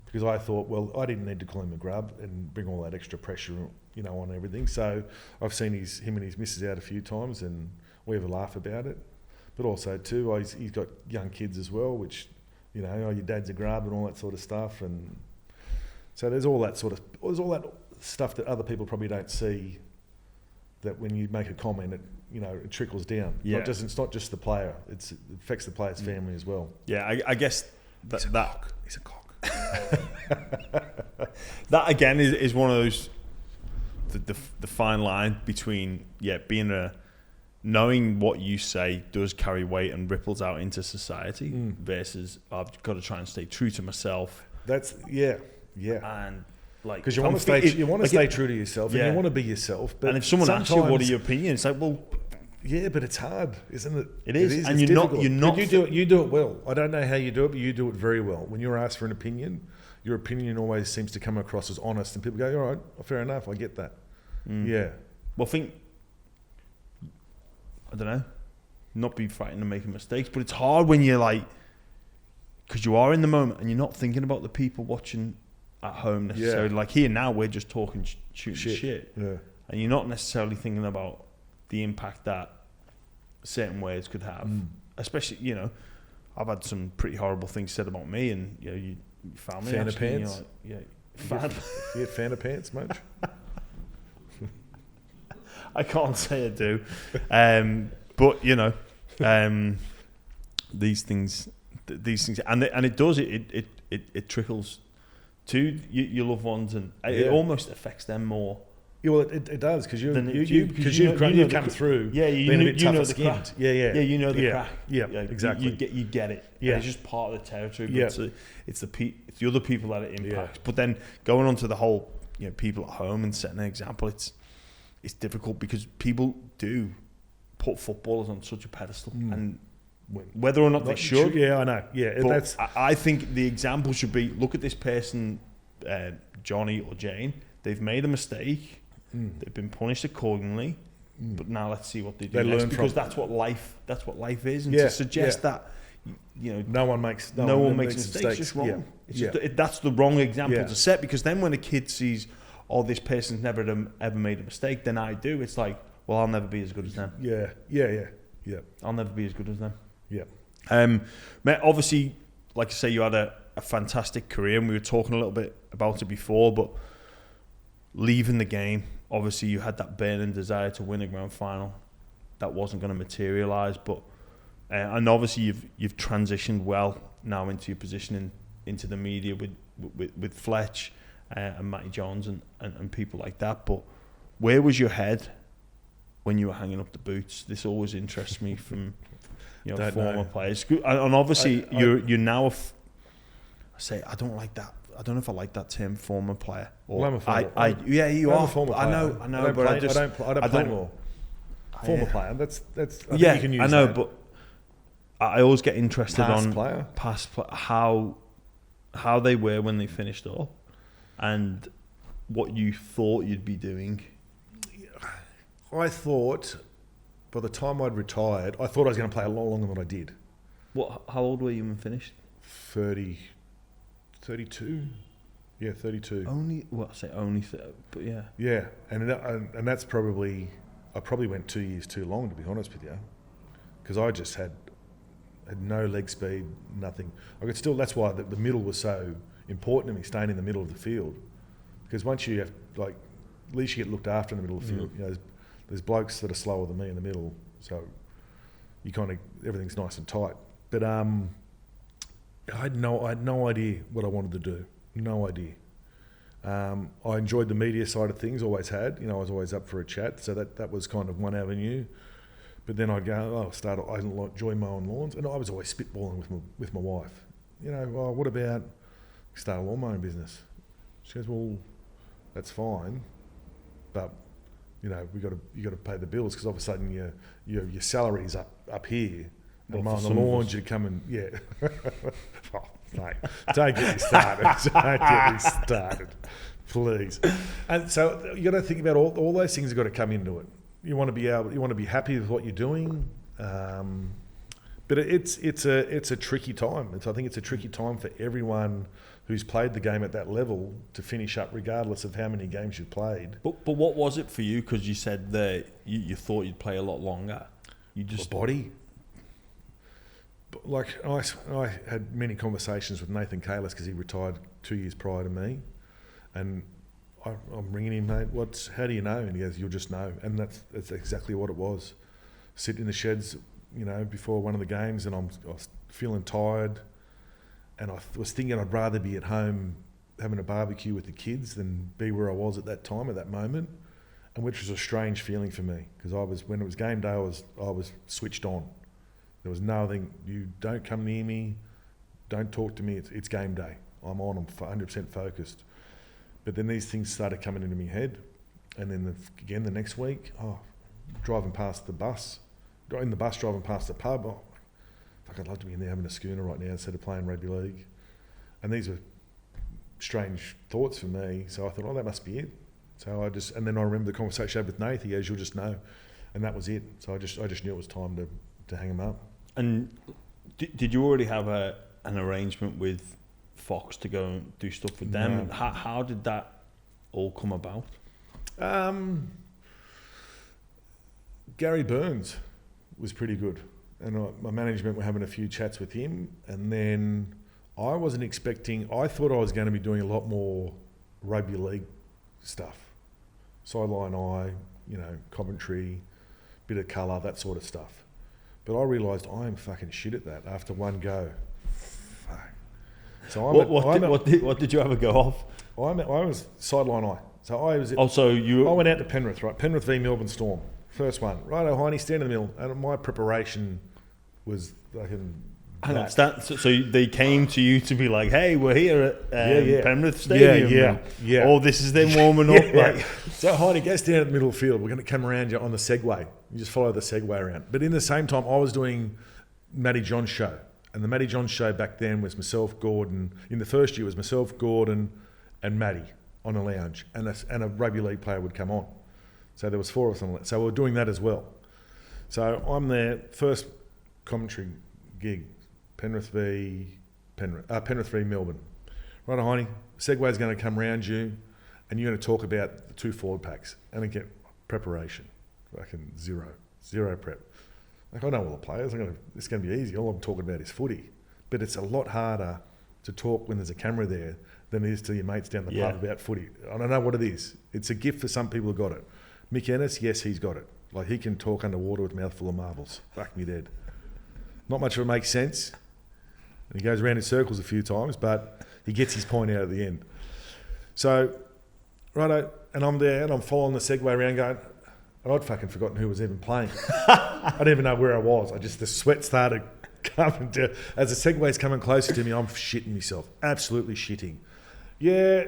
because I thought, well, I didn't need to call him a grub and bring all that extra pressure, on everything. So I've seen him and his missus out a few times and we have a laugh about it. But also too, he's got young kids as well, which, your dad's a grub and all that sort of stuff. And so there's all that stuff that other people probably don't see, that when you make a comment, it trickles down. Yeah. It's not just the player. It affects the player's family as well. Yeah, I guess He's a cock. That again is one of those the fine line between being knowing what you say does carry weight and ripples out into society versus I've got to try and stay true to myself. That's And because you want to stay true to yourself and you want to be yourself. But and if someone asks you what are your opinions, it's like, well, yeah, but it's hard, isn't it? It is, and it's you're difficult. not. You do it well. I don't know how you do it, but you do it very well. When you're asked for an opinion, your opinion always seems to come across as honest, and people go, "All right, fair enough, I get that." Yeah. Well, I don't know, not be frightened of making mistakes, but it's hard when you're like, because you are in the moment and you're not thinking about the people watching at home necessarily. Yeah. Like here now, we're just talking shooting shit. Yeah. And you're not necessarily thinking about the impact that certain words could have. Especially, I've had some pretty horrible things said about me, and you found me. Fan of pants. You get fan of pants much? I can't say I do, but these things, and it does it trickles to your loved ones, and it almost affects them more. Yeah, well, it does because you've come through. Yeah, being a bit tougher the crack. Yeah, you know the crack. Yeah, exactly. You get it. Yeah, it's just part of the territory. But yeah, it's the other people that it impacts. But then going on to the whole, people at home and setting an example, it's difficult because people do put footballers on such a pedestal, and whether or not they should. Yeah, I know. Yeah, but I think the example should be: look at this person, Johnny or Jane. They've made a mistake. They've been punished accordingly, but now let's see what they do next, because that's what life is. And to suggest that no one makes mistakes, it's just wrong. That's the wrong example to set, because then when a kid sees, this person's never ever made a mistake, then I do. It's like, well, I'll never be as good as them. Yeah. I'll never be as good as them. Yeah. Mate, obviously, like I say, you had a fantastic career, and we were talking a little bit about it before, but leaving the game, obviously you had that burning desire to win a grand final that wasn't going to materialise, but and obviously you've transitioned well now into your position into the media with Fletch and Matty Jones and people like that. But where was your head when you were hanging up the boots? This always interests me from former players, and obviously you're now I don't like that. I don't know if I like that term, former player. Or I'm a former player. Yeah, you are. A former player. I know, but I don't play anymore. Former player. That's. I yeah, think you can use I know, that. But I always get interested past player. How they were when they finished up, and what you thought you'd be doing. I thought, by the time I'd retired, I thought I was going to play a lot longer than I did. How old were you when finished? 32. Yeah, 32. Only, but yeah. Yeah, and that's probably, I probably went 2 years too long, to be honest with you, because I just had no leg speed, nothing. I could still. That's why the middle was so important to me, staying in the middle of the field, because once you have, like, at least you get looked after in the middle of the field. There's blokes that are slower than me in the middle, so you kind of, everything's nice and tight. But I had no idea what I wanted to do. No idea. I enjoyed the media side of things, always had. I was always up for a chat, so that was kind of one avenue. But then I'd go, I enjoy mowing lawns, and I was always spitballing with my wife. What about start a lawn mowing business? She goes, well, that's fine, but you got to pay the bills, because all of a sudden your salary's up here. And mowing the lawns, you come and oh, mate, don't get me started. Don't get me started, please. And so you got to think about all those things have got to come into it. You want to be happy with what you're doing, but it's a tricky time. I think it's a tricky time for everyone who's played the game at that level to finish up, regardless of how many games you've played. But what was it for you? Because you said that you thought you'd play a lot longer. You just body. Like I had many conversations with Nathan Hindmarsh, because he retired 2 years prior to me, and I'm ringing him, mate. How do you know? And he goes, "You'll just know." And that's exactly what it was. sit in the sheds, before one of the games, and I was feeling tired, and I was thinking I'd rather be at home having a barbecue with the kids than be where I was at that time, at that moment, and which was a strange feeling for me, because when it was game day, I was switched on. There was nothing. You don't come near me, don't talk to me. It's game day. I'm 100% focused. But then these things started coming into my head, and then the next week, driving past the bus, driving past the pub. Oh, fuck, I'd love to be in there having a schooner right now instead of playing rugby league. And these were strange thoughts for me. So I thought, that must be it. So and then I remember the conversation I had with Nathan. He goes, "You'll just know," and that was it. So I just knew it was time to hang him up. And did you already have an arrangement with Fox to go and do stuff with them? No. And how did that all come about? Gary Burns was pretty good, and my management were having a few chats with him, and then I wasn't expecting. I thought I was going to be doing a lot more rugby league stuff, sideline eye, commentary, bit of colour, that sort of stuff. But I realised I am fucking shit at that after one go. Fuck. So what did you ever go off? I was sideline eye. So I was. I went out to Penrith, right? Penrith v Melbourne Storm, first one. Right, Hindy, stand in the middle, and my preparation was So they came to you to be like, "Hey, we're here at Penrith Stadium. Yeah. Oh, this is them warming up." Like, so Hindy, go stand at the middle of the field. We're going to come around you on the Segway. You just follow the Segway around. But in the same time, I was doing Matty John's show, and the Matty John show back then was myself, Gordon. In the first year, it was myself, Gordon, and Matty on a lounge, and a rugby league player would come on. So there was 4 of us on. So we were doing that as well. So I'm there, first commentary gig. Penrith v Melbourne. Right, Hindy, Segway's going to come round you, and you're going to talk about the 2 forward packs, and again, preparation, fucking zero prep. Like, I know all the players. It's going to be easy. All I'm talking about is footy, but it's a lot harder to talk when there's a camera there than it is to your mates down the pub about footy. I don't know what it is. It's a gift for some people who got it. Michael Ennis, yes, he's got it. Like, he can talk underwater with a mouthful of marbles. Fuck me dead. Not much of it makes sense. And he goes around in circles a few times, but he gets his point out at the end. So, righto, and I'm there, and I'm following the Segway around going, and I'd fucking forgotten who was even playing. I didn't even know where I was. The sweat started coming down. As the Segway's coming closer to me, I'm shitting myself, absolutely shitting. Yeah,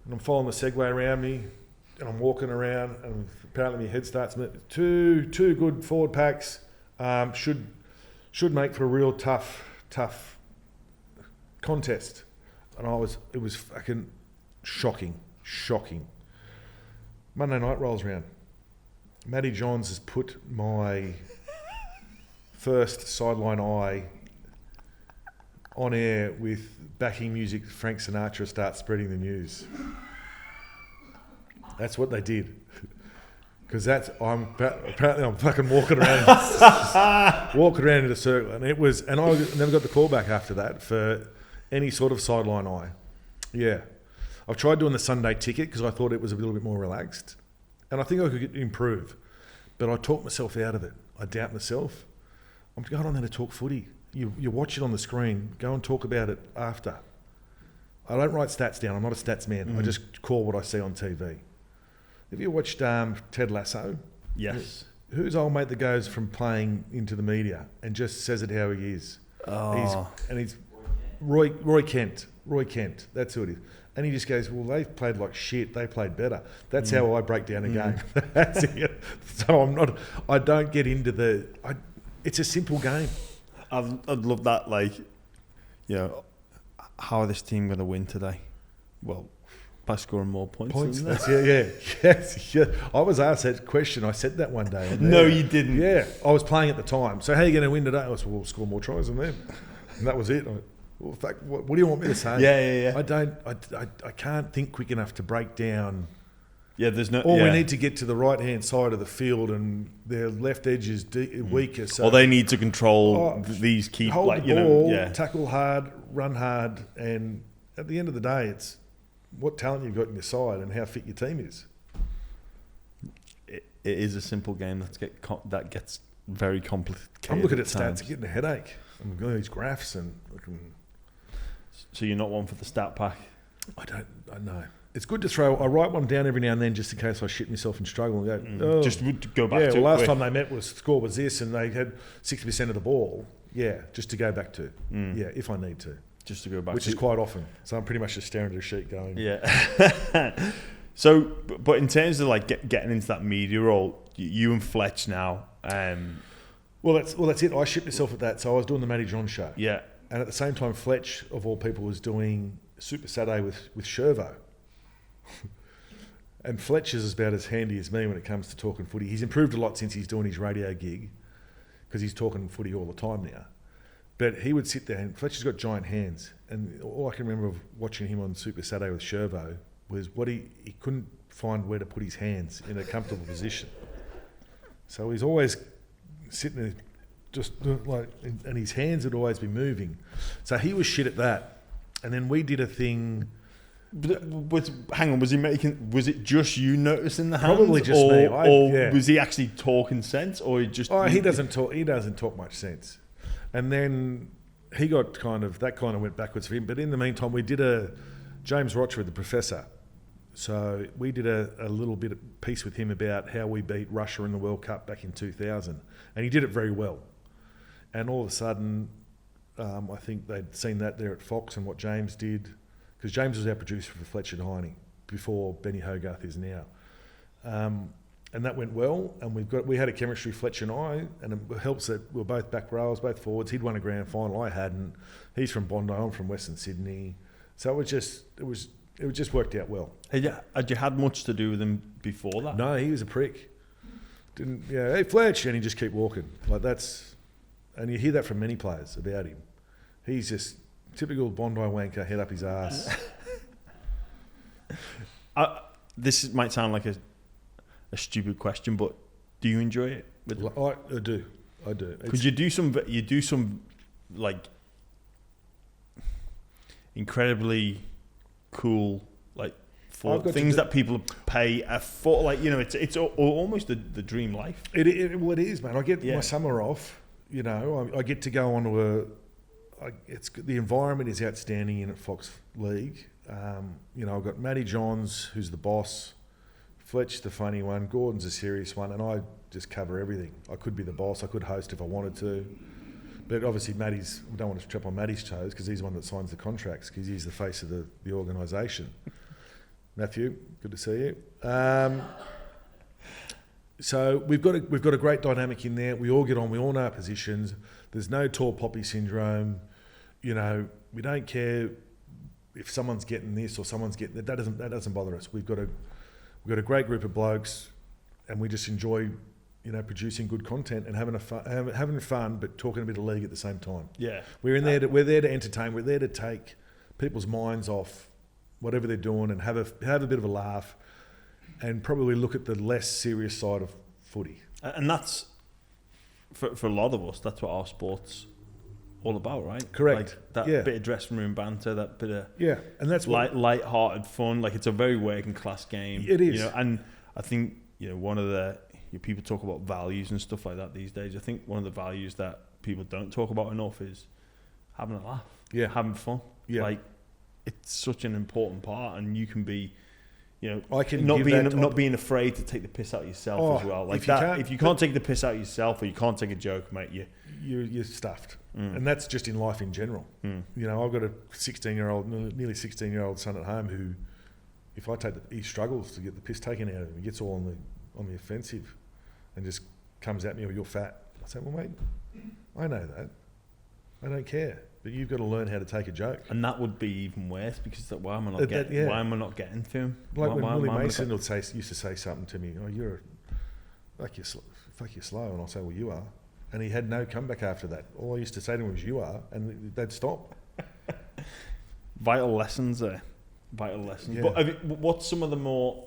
and I'm following the Segway around me, and I'm walking around, and apparently my head starts moving. Two good forward packs, should make for a real tough contest. And it was fucking shocking. Monday night rolls around. Matty Johns has put my first sideline eye on air with backing music. Frank Sinatra starts spreading the news. That's what they did. Because apparently I'm fucking walking around in a circle, and I never got the call back after that for any sort of sideline eye. Yeah, I've tried doing the Sunday ticket because I thought it was a little bit more relaxed, and I think I could improve, but I talked myself out of it. I doubt myself. I'm going on there to talk footy. You watch it on the screen. Go and talk about it after. I don't write stats down. I'm not a stats man. I just call what I see on TV. Have you watched Ted Lasso? Yes. Who's old mate that goes from playing into the media and just says it how he is? Oh. He's Roy Kent. Roy Kent. That's who it is. And he just goes, well, they played like shit. They played better. That's how I break down a game. That's it. So I don't get into it's a simple game. I'd love that. Like, how are this team going to win today? Well, by scoring more points. That's, yeah. I was asked that question. I said that one day. No, you didn't. Yeah, I was playing at the time. So how are you going to win today? I was, we'll score more tries than them. And that was it. Well, in fact, what do you want me to say? Yeah. I can't think quick enough to break down. Yeah, there's no. Or we need to get to the right-hand side of the field, and their left edge is weaker. So, or they need to control these key. Hold the ball, tackle hard, run hard, and at the end of the day, it's what talent you've got in your side and how fit your team is. it is a simple game that gets very complicated. I'm looking at stats, getting a headache. I'm going these graphs and looking. So you're not one for the stat pack? I know. It's good to throw. I write one down every now and then just in case I shit myself and struggle and go. Just to go back to. Last time they met score was this, and they had 60% of the ball. Yeah, just to go back to. Yeah, if I need to. Just to go back, which is quite often. So I'm pretty much just staring at a sheet going. Yeah. So, but in terms of like getting into that media role, you and Fletch now. Well, that's it. I shipped myself at that. So I was doing the Matty John show. Yeah. And at the same time, Fletch, of all people, was doing Super Saturday with Shervo. And Fletch is about as handy as me when it comes to talking footy. He's improved a lot since he's doing his radio gig because he's talking footy all the time now. But he would sit there, and Fletcher's got giant hands. And all I can remember of watching him on Super Saturday with Shervo was what he couldn't find where to put his hands in a comfortable position. So he's always sitting there just like, and his hands would always be moving. So he was shit at that. And then we did a thing. Hang on, was it just you noticing the hands? Probably just me. Or was he actually talking sense, or he just? He doesn't talk much sense. And then he got that went backwards for him. But in the meantime, we did James Rochford, the professor. So we did a little bit of piece with him about how we beat Russia in the World Cup back in 2000. And he did it very well. And all of a sudden, I think they'd seen that there at Fox and what James did. Because James was our producer for Fletch Hindy before Benny Hogarth is now. And that went well, and we had a chemistry, Fletch and I, and it helps that we were both back rows, both forwards. He'd won a grand final, I hadn't. He's from Bondi, I'm from Western Sydney. So it just worked out well. Had you had much to do with him before that? No, he was a prick. Hey Fletch, and he'd just keep walking. And you hear that from many players about him. He's just typical Bondi wanker, head up his ass. This might sound like a stupid question, but do you enjoy it? I do. Because you do some like incredibly cool for things that people pay for. It's almost the dream life. It is, man. I get my summer off. I get to go on to the environment is outstanding in at Fox League. I've got Matty Johns, who's the boss, Fletch, the funny one, Gordon's a serious one, and I just cover everything. I could be the boss, I could host if I wanted to. But obviously we don't want to trip on Matty's toes because he's the one that signs the contracts because he's the face of the organisation. Matthew, good to see you. So we've got a great dynamic in there. We all get on, we all know our positions. There's no tall poppy syndrome. We don't care if someone's getting this or someone's getting that. That doesn't bother us. We've got a great group of blokes, and we just enjoy, producing good content and having fun, but talking a bit of league at the same time. Yeah, we're there to entertain. We're there to take people's minds off whatever they're doing and have a bit of a laugh, and probably look at the less serious side of footy. And that's for a lot of us. That's what our sport's all about, right? Correct. Bit of dressing room banter, that bit of and that's light-hearted fun. It's a very working class game. It is, and I think one of the people talk about values and stuff like that these days. I think one of the values that people don't talk about enough is having a laugh, having fun. It's such an important part, and you can be. Not being afraid to take the piss out of yourself as well. If you can't take the piss out of yourself, or you can't take a joke, mate, you're stuffed. And that's just in life in general. I've got a nearly 16-year-old son at home who, if I he struggles to get the piss taken out of him. He gets all on the offensive, and just comes at me, "Oh, you're fat." I say, "Well, mate, I know that. I don't care." But you've got to learn how to take a joke. And that would be even worse because why am I not getting to him? Like when Willie Mason used to say something to me, "Oh, you're slow," and I'll say, "Well, you are." And he had no comeback after that. All I used to say to him was, "You are," and they'd stop. Vital lessons there. Vital lessons. Yeah. But what's some of the more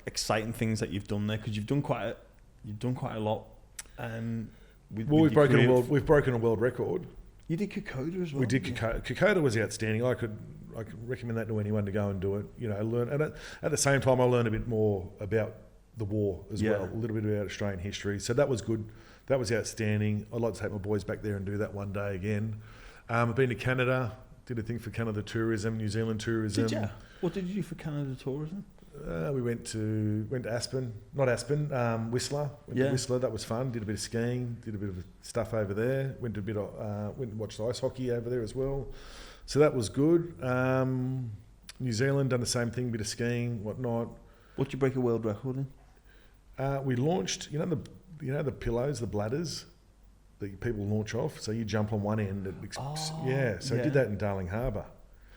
exciting things that you've done there? Because you've done quite a lot. We've broken a world record. You did Kokoda as well. We did Kokoda. Kokoda was outstanding. I could recommend that to anyone to go and do it. Learn, and at the same time, I learned a bit more about the war as well, a little bit about Australian history. So that was good. That was outstanding. I'd like to take my boys back there and do that one day again. I've been to Canada, did a thing for Canada Tourism, New Zealand Tourism. Did you? What did you do for Canada Tourism? We went to Aspen, not Aspen, Whistler. Went to Whistler, that was fun. Did a bit of skiing, did a bit of stuff over there. Went and watched ice hockey over there as well. So that was good. New Zealand, done the same thing, bit of skiing, whatnot. What'd you break a world record in? We launched, you know the pillows, the bladders that people launch off. So you jump on one end. I did that in Darling Harbour.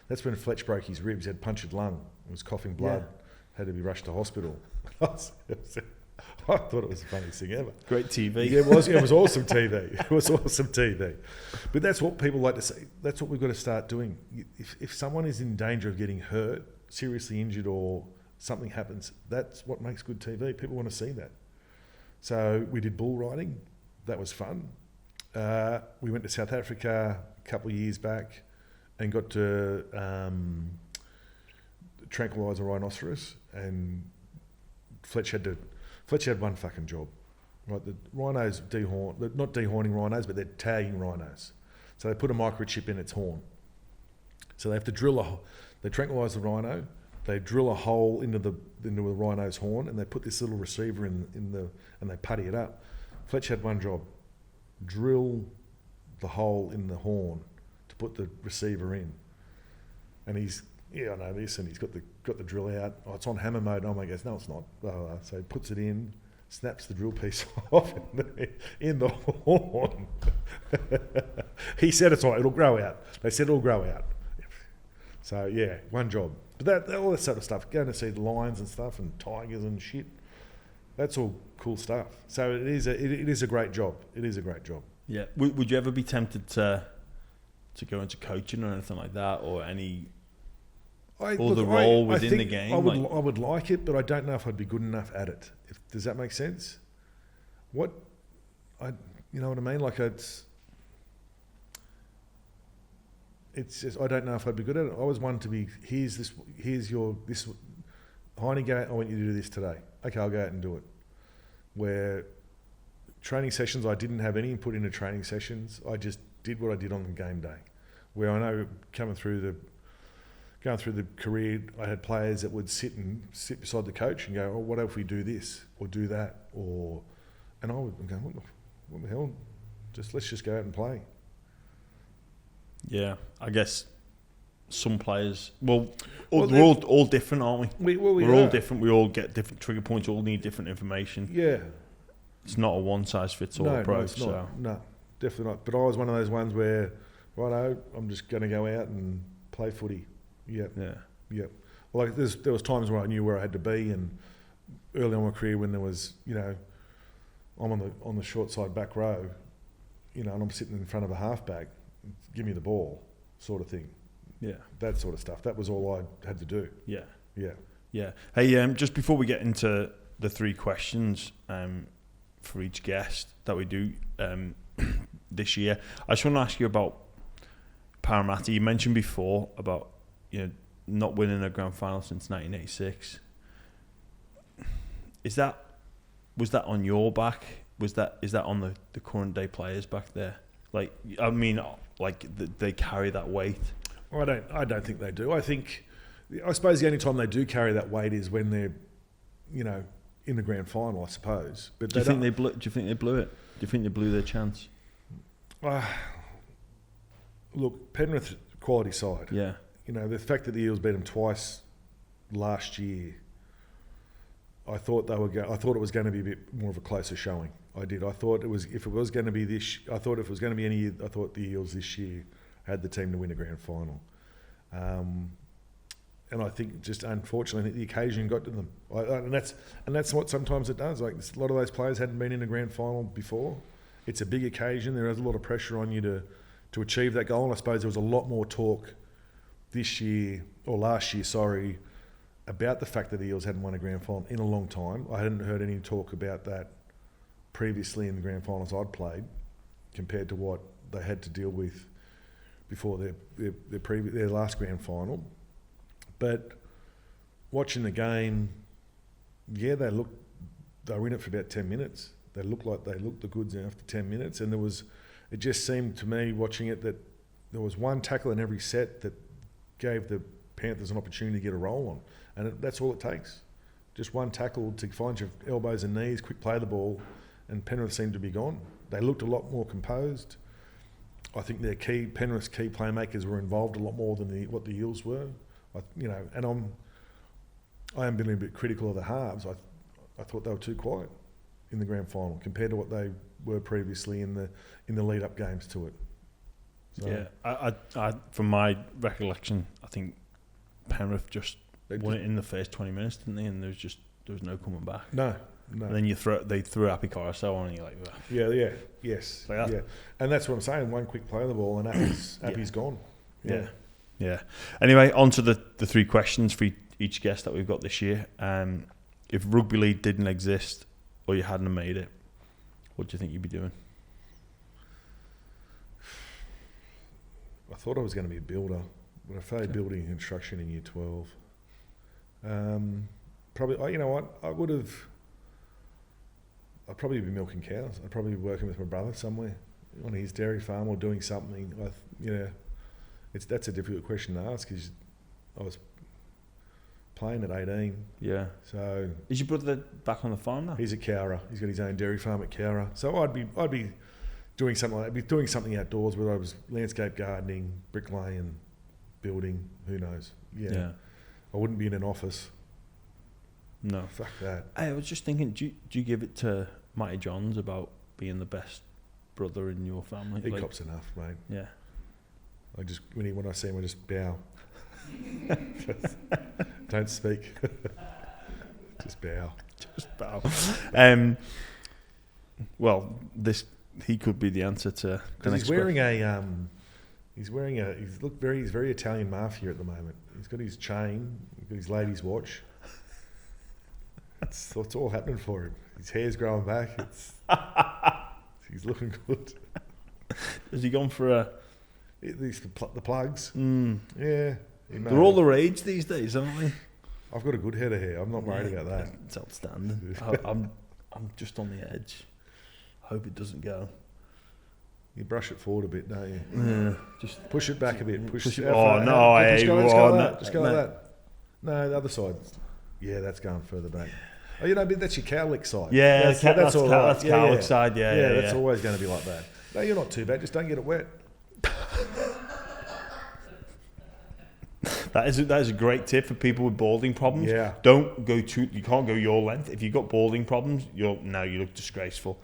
That's when Fletch broke his ribs. He had punctured lung. He was coughing blood. Had to be rushed to hospital. I thought it was the funniest thing ever. Great TV. Yeah, it was. It was awesome TV. It was awesome TV. But that's what people like to say. That's what we've got to start doing. If someone is in danger of getting hurt, seriously injured, or something happens, that's what makes good TV. People want to see that. So we did bull riding. That was fun. We went to South Africa a couple of years back and got to tranquilise a rhinoceros, and Fletch had one fucking job. Right, the rhinos not dehorning rhinos, but they're tagging rhinos. So they put a microchip in its horn. So they have to they tranquilise the rhino, they drill a hole into the rhino's horn, and they put this little receiver and they putty it up. Fletch had one job: drill the hole in the horn to put the receiver in. And I know this, and he's got the drill out. Oh, it's on hammer mode. Oh my goes, no, it's not. So he puts it in, snaps the drill piece off in the horn. He said it's all right, it'll grow out. They said it'll grow out. So yeah, one job. But all that sort of stuff, going to see the lions and stuff and tigers and shit, that's all cool stuff. So it is a great job. It is a great job. Yeah. Would you ever be tempted to go into coaching or anything like that, or any role within the game? I would like it, but I don't know if I'd be good enough at it. Does that make sense? You know what I mean? Like it's just, I don't know if I'd be good at it. I was one to be, here's this, Hindy, go, I want you to do this today. Okay, I'll go out and do it. Where training sessions, I didn't have any input into training sessions. I just did what I did on game day. Where I know going through the career, I had players that would sit beside the coach and go, oh, what if we do this or do that? And I would go, what the hell? Let's just go out and play. Yeah, I guess some players. We're all different, aren't we? We're all different. We all get different trigger points. We all need different information. Yeah, it's not a one size fits all approach. No, definitely not. But I was one of those ones where, righto, I'm just going to go out and play footy. Yep. Yeah. Yep. Like there was times where I knew where I had to be, and early on in my career when there was, I'm on the short side back row, and I'm sitting in front of a halfback. Give me the ball, sort of thing. Yeah, that sort of stuff. That was all I had to do. Yeah. Yeah. Hey, just before we get into the 3 questions for each guest that we do this year, I just want to ask you about Parramatta. You mentioned before about not winning a grand final since 1986. Was that on your back? Is that on the current day players back there? Like, I mean, like they carry that weight. I don't think they do. I suppose the only time they do carry that weight is when they're, in the grand final, I suppose. But do you think they blew it? Do you think they blew their chance? Look, Penrith quality side. Yeah. The fact that the Eels beat them twice last year, I thought it was going to be a bit more of a closer showing. I did. I thought if it was going to be any year, I thought the Eels this year had the team to win a grand final. And I think just unfortunately the occasion got to them. And that's what sometimes it does. Like a lot of those players hadn't been in a grand final before. It's a big occasion. There is a lot of pressure on you to achieve that goal. And I suppose there was a lot more talk last year, about the fact that the Eels hadn't won a grand final in a long time. I hadn't heard any talk about that previously in the grand finals I'd played, compared to what they had to deal with before their last grand final. But watching the game, yeah, they looked they were in it for about 10 minutes. They looked the goods after 10 minutes, and it just seemed to me watching it that there was one tackle in every set that gave the Panthers an opportunity to get a roll on, and that's all it takes. Just one tackle to find your elbows and knees, quick play the ball, and Penrith seemed to be gone. They looked a lot more composed. I think Penrith's key playmakers were involved a lot more than what the Eels were. And I am being a bit critical of the halves. I thought they were too quiet in the grand final compared to what they were previously in the lead-up games to it. So, yeah, I from my recollection, I think Penrith just won it in the first 20 minutes, didn't they? And there was no coming back. No. And then they threw Happy Carousel on, and you're like, ugh. Yes, like that. yeah. And that's what I'm saying. One quick play of the ball, and Happy's gone. Yeah. Anyway, on to the 3 questions for each guest that we've got this year. If rugby league didn't exist, or you hadn't made it, what do you think you'd be doing? I thought I was going to be a builder, but I failed building and construction in year 12. Probably, you know what? I'd probably be milking cows. I'd probably be working with my brother somewhere on his dairy farm or doing something. That's a difficult question to ask because I was playing at 18. Yeah. So is your brother back on the farm now? He's at Cowra. He's got his own dairy farm at Cowra. So I'd be doing something like that. I'd be doing something outdoors, whether I was landscape gardening, bricklaying, building. Who knows? Yeah. I wouldn't be in an office. No. Fuck that. I was just thinking, do you give it to Matty Johns about being the best brother in your family? He cops enough, mate. Yeah. I just when I see him, I just bow. Don't speak. Just bow. Just bow. Well, he could be the answer to the next question. He's very Italian mafia at the moment. He's got his chain, he's got his lady's watch. That's what's all happening for him. His hair's growing back. He's looking good. Has he gone for the plugs? Yeah. They're all the rage these days, aren't they? I've got a good head of hair. I'm not worried about that. It's outstanding. I'm just on the edge. Hope it doesn't go. You brush it forward a bit, don't you? Yeah. Just push it back a bit. Push it. Just go like that. No, the other side. Yeah, that's going further back. Oh, that's your cowlick side. Yeah, that's all right. That's cowlick side. Yeah, that's always going to be like that. No, you're not too bad. Just don't get it wet. That is a great tip for people with balding problems. Yeah. Don't go you can't go your length. If you've got balding problems, you look disgraceful.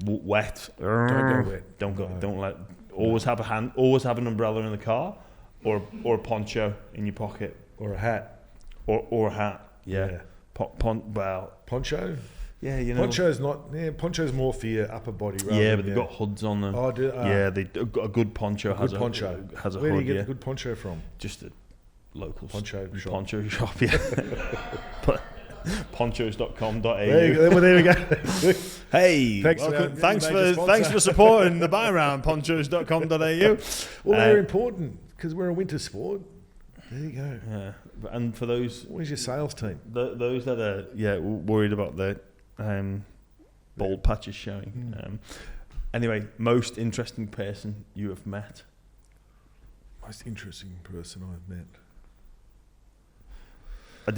Wet. Don't go wet. Don't let. Always have an umbrella in the car, or a poncho in your pocket, or a hat. Or a hat, yeah. Poncho? Yeah, Poncho's more for your upper body. But they've got hoods on them. Oh, a good poncho has a hood. Where do you get a good poncho from? Just a local poncho shop, yeah. Ponchos.com.au. There we go. Hey, thanks for supporting the buy round. Ponchos.com.au. Well, they're important because we're a winter sport. There you go. Yeah, and for those, where's your sales team? Those that are worried about the bald patches showing. Anyway, most interesting person you have met. Most interesting person I've met. I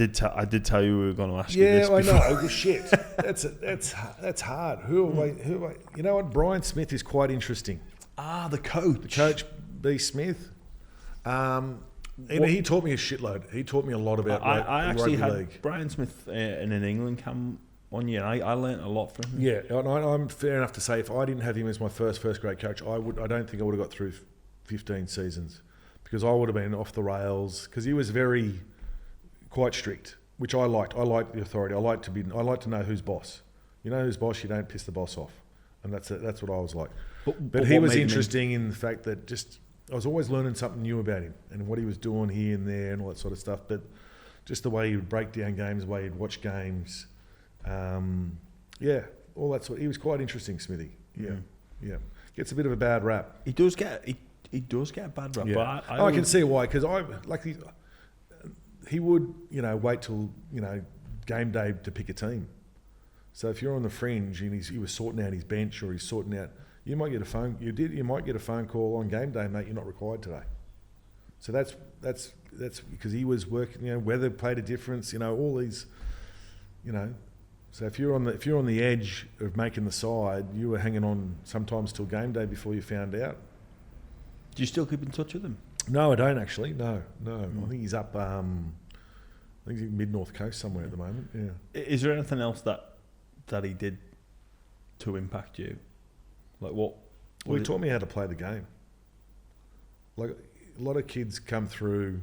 did tell you we were going to ask you this. Yeah, I know. Oh, shit, that's hard. Who am I? You know what? Brian Smith is quite interesting. The coach. B. Smith. He taught me a shitload. He taught me a lot about I actually rugby had league. Brian Smith in an England camp 1 year. I learnt a lot from him. Yeah, I'm fair enough to say if I didn't have him as my first grade coach, I don't think I would have got through 15 seasons because I would have been off the rails because he was quite strict, which I liked. I liked the authority. I like to know who's boss. You know who's boss. You don't piss the boss off, and that's what I was like. But he was interesting in the fact that I was always learning something new about him and what he was doing here and there and all that sort of stuff. But just the way he would break down games, the way he'd watch games, all that sort. He was quite interesting, Smithy. Yeah. Gets a bit of a bad rap. He does get a bad rap. Yeah. But I can see why because he would wait till game day to pick a team. So if you're on the fringe and he was sorting out his bench or he's sorting out, you might get a phone call on game day, mate. You're not required today. So that's because he was working. Weather played a difference. All these. So if you're on the edge of making the side, you were hanging on sometimes till game day before you found out. Do you still keep in touch with him? No, I don't actually. No. I think he's up. I think he's mid-north coast somewhere at the moment. Yeah. Is there anything else that he did to impact you? Like what? Well, he taught me how to play the game. Like a lot of kids come through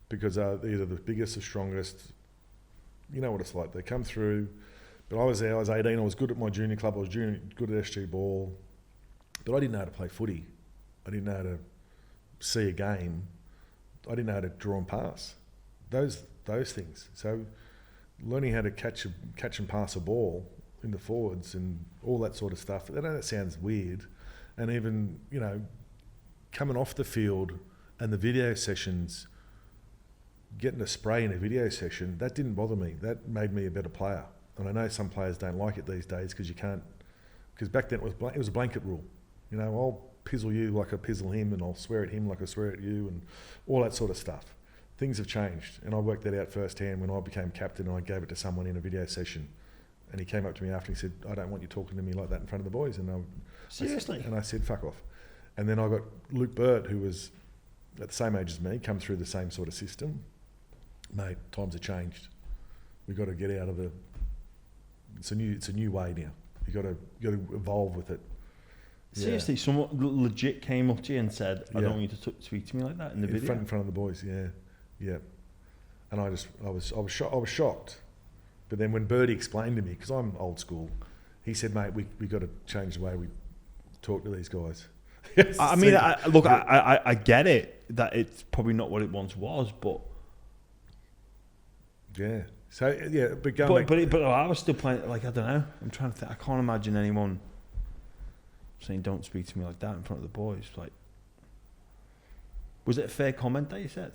because they're either the biggest or strongest. You know what it's like. They come through. But I was there. I was 18. I was good at my junior club. I was good at SG ball. But I didn't know how to play footy. I didn't know how to see a game. I didn't know how to draw and pass. Those things. So learning how to catch and pass a ball in the forwards and all that sort of stuff. I know that sounds weird. And even, coming off the field and the video sessions, getting a spray in a video session, that didn't bother me. That made me a better player. And I know some players don't like it these days because you can't. Because back then it was a blanket rule. I'll pizzle you like I pizzle him, and I'll swear at him like I swear at you, and all that sort of stuff. Things have changed, and I worked that out firsthand when I became captain and I gave it to someone in a video session. And he came up to me after and he said, "I don't want you talking to me like that in front of the boys." And Seriously? I said, "Fuck off." And then I got Luke Burt, who was at the same age as me, come through the same sort of system. Mate, times have changed. We've got to get out of the. It's a new way now. You got to evolve with it. Seriously, someone legit came up to you and said, "I don't want you to speak to me like that in the video." In front of the boys, yeah. And I was shocked. But then when Birdie explained to me, because I'm old school, he said, "Mate, we got to change the way we talk to these guys." I mean, I get it that it's probably not what it once was, but yeah. So yeah, but I was still playing. Like, I don't know. I'm trying to think. I can't imagine anyone saying, "Don't speak to me like that" in front of the boys. Like, was it a fair comment that you said?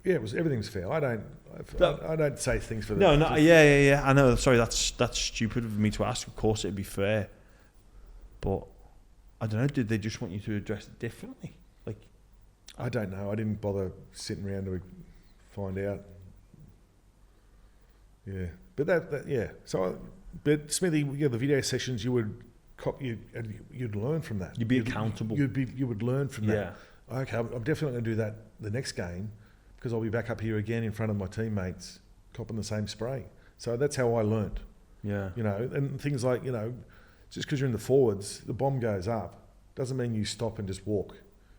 Yeah, it was. Everything's fair. I don't say things for the. No. Yeah. I know. Sorry, that's stupid of me to ask. Of course, it'd be fair, but I don't know. Did they just want you to address it differently? Like, I don't know. I didn't bother sitting around to find out. Yeah, but yeah. So, but Smithy, the video sessions you would you'd learn from that. You'd be accountable. You would learn from that. Yeah. Okay, I'm definitely going to do that the next game because I'll be back up here again in front of my teammates, copping the same spray. So that's how I learned. Yeah. And things like just because you're in the forwards, the bomb goes up doesn't mean you stop and just walk.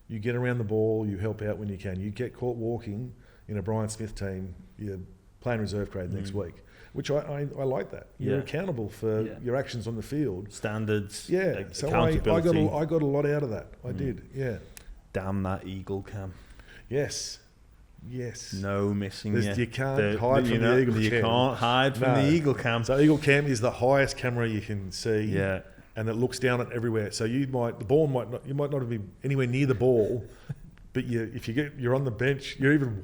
You get around the ball. You help out when you can. You get caught walking in a Brian Smith team. You're playing reserve grade next week, which I like that. You're accountable for your actions on the field. Standards. Yeah. Like so accountability. I got a lot out of that. I did. Yeah. Damn that eagle cam. Yes. No missing. You can't hide from the eagle cam. You can't hide from the eagle cam. So eagle cam is the highest camera you can see. Yeah. And it looks down at everywhere. So you might not be anywhere near the ball. But if you're on the bench, you're even.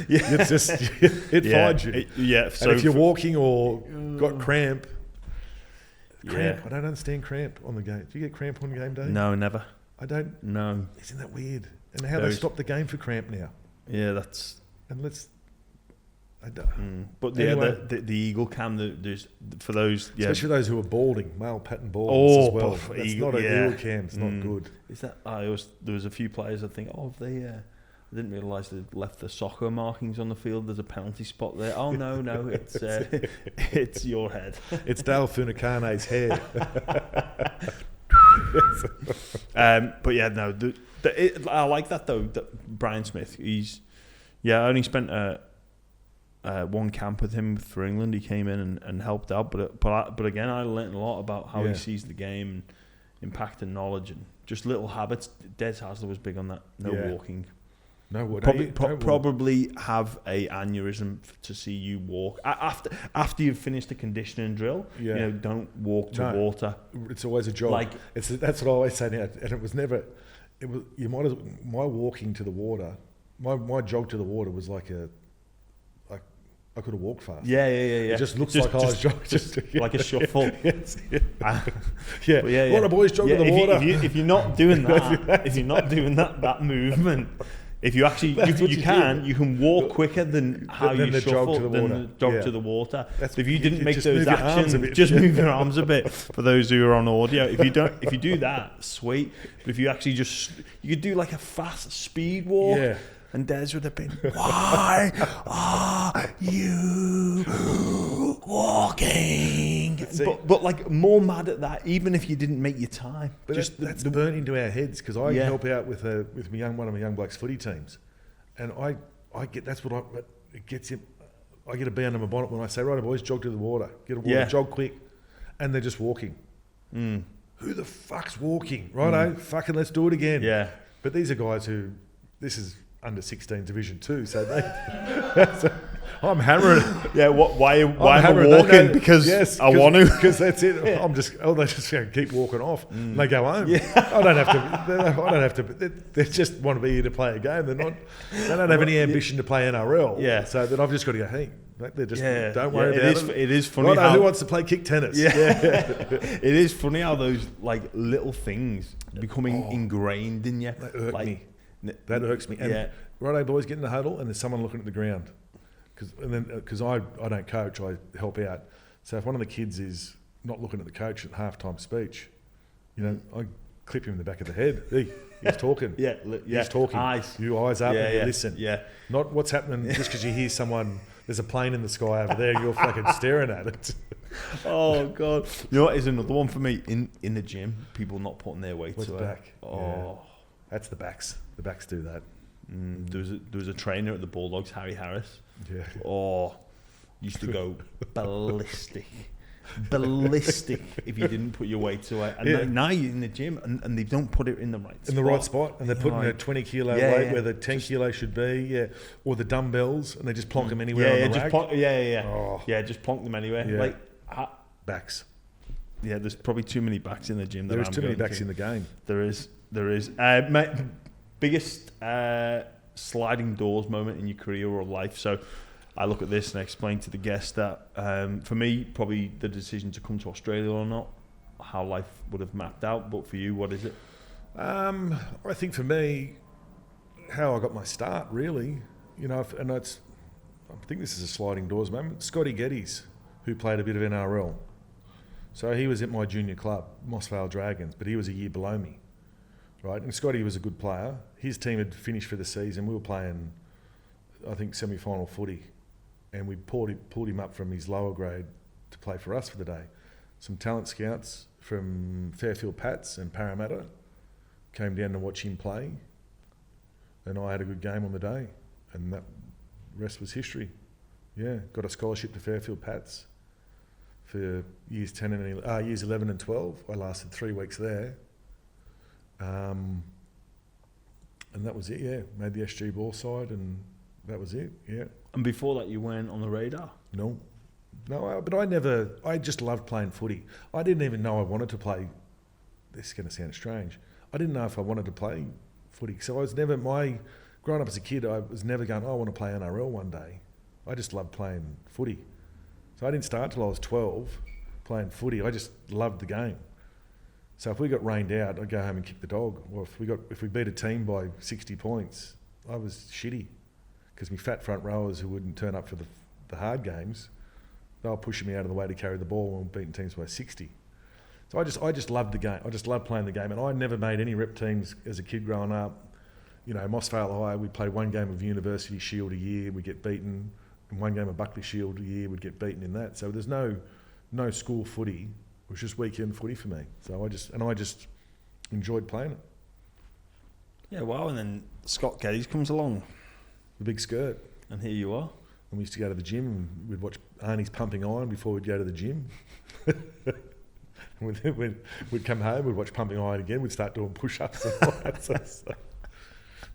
It's just it finds you. So and if you're walking or got cramp, I don't understand cramp on the game. Do you get cramp on game day? No, never. I don't. No. Isn't that weird? And how they stop the game for cramp now? Yeah, that's. And let's. I don't. But anyway, the eagle cam, there's for those, especially those who are balding, male pattern baldness as well. That's eagle, not a eagle cam. It's not good. Is that? There was a few players I think, I didn't realise they left the soccer markings on the field. There's a penalty spot there. Oh no, it's it's your head. It's Dale Funakane's hair. But yeah, no. I like that though. That Brian Smith, I only spent one camp with him for England. He came in and helped out, but again, I learnt a lot about how he sees the game, and impact and knowledge, and just little habits. Des Hasler was big on that. No walking. No, probably have a aneurysm to see you walk after you've finished the conditioning drill. Yeah. Don't walk to water. It's always a jog. That's what I always say now, and it was never. It was my walking to the water. My jog to the water was like I could have walked fast. Yeah. It just looks like I was jogging. Like a shuffle. Yes, yeah. Yeah. What a boys jog to the water. If you're not doing that, that movement, if you actually you can walk quicker than how you shuffle jog to the water. So if you didn't make those actions, just move your arms a bit. For those who are on audio, if you do that, sweet. But if you actually you could do like a fast speed walk. Yeah. And Des would have been, why are you walking? But like more mad at that, even if you didn't make your time. But that's burnt into our heads because I help out with one of my young blokes footy teams, and I get it gets him. I get a bee under my bonnet when I say, right, boys, jog to the water, get a water, jog quick, and they're just walking. Who the fuck's walking? Righto, fucking let's do it again. Yeah. But these are guys who this is under 16 Division 2, so I'm hammering. Yeah, why am I walking? Because I want to. Because that's it. They just keep walking off. And they go home. Yeah. I don't have to. They just want to be here to play a game. They don't have any ambition to play NRL. Yeah. So then I've just got to go, hey, they're just don't worry about it. It is funny. Who wants to play kick tennis? Yeah. It is funny how those like little things becoming ingrained in you. They irk me. That irks me. And righto, boys, get in the huddle, and there's someone looking at the ground. Because I don't coach, I help out. So if one of the kids is not looking at the coach at halftime speech, I clip him in the back of the head. Hey, he's talking. He's talking. Eyes. You eyes up and you listen. Yeah. Not what's happening just because you hear someone. There's a plane in the sky over there. You're fucking staring at it. Oh God! You know what is another one for me in the gym? People not putting their weight to back. Oh, that's the backs. The backs do that. There was a trainer at the Bulldogs, Harry Harris. Yeah. Oh, used to go ballistic if you didn't put your weight away. And now you're in the gym and they don't put it in the right spot. In the right spot, and they're putting a 20 kilo weight where the 10 kilo should be, or the dumbbells, and they just plonk them anywhere on the rack. Just plonk them anywhere. Yeah. Like backs. Yeah, there's probably too many backs in the gym. There's too many backs in the game. There is. Mate, biggest sliding doors moment in your career or life. So I look at this and I explain to the guest that for me, probably the decision to come to Australia or not, how life would have mapped out. But for you, what is it? I think for me, how I got my start, really, and I think this is a sliding doors moment. Scotty Geddes, who played a bit of NRL. So he was at my junior club, Moss Vale Dragons, but he was a year below me. Right, and Scotty was a good player. His team had finished for the season. We were playing, I think, semi-final footy, and we pulled him up from his lower grade to play for us for the day. Some talent scouts from Fairfield Pats and Parramatta came down to watch him play, and I had a good game on the day, and that rest was history. Yeah, got a scholarship to Fairfield Pats for years 11 and 12. I lasted 3 weeks there. And that was it, yeah. Made the SG ball side, and that was it, yeah. And before that, you weren't on the radar? No, but I just loved playing footy. I didn't even know I wanted to play. This is going to sound strange. I didn't know if I wanted to play footy. So I was never, growing up as a kid, I was never going, I want to play NRL one day. I just loved playing footy. So I didn't start till I was 12 playing footy. I just loved the game. So if we got rained out, I'd go home and kick the dog. Or if we beat a team by 60 points, I was shitty because my fat front rowers who wouldn't turn up for the hard games, they were pushing me out of the way to carry the ball and beating teams by 60. So I just loved the game. I just loved playing the game, and I never made any rep teams as a kid growing up. Moss Vale High, we played one game of University Shield a year, we'd get beaten, and one game of Buckley Shield a year, we'd get beaten in that. So there's no school footy. It was just weekend footy for me. So I just enjoyed playing it. Yeah, wow. And then Scott Geddes comes along. The big skirt. And here you are. And we used to go to the gym and we'd watch Arnie's pumping iron before we'd go to the gym. We'd come home, we'd watch pumping iron again, we'd start doing push-ups and all that sort of stuff.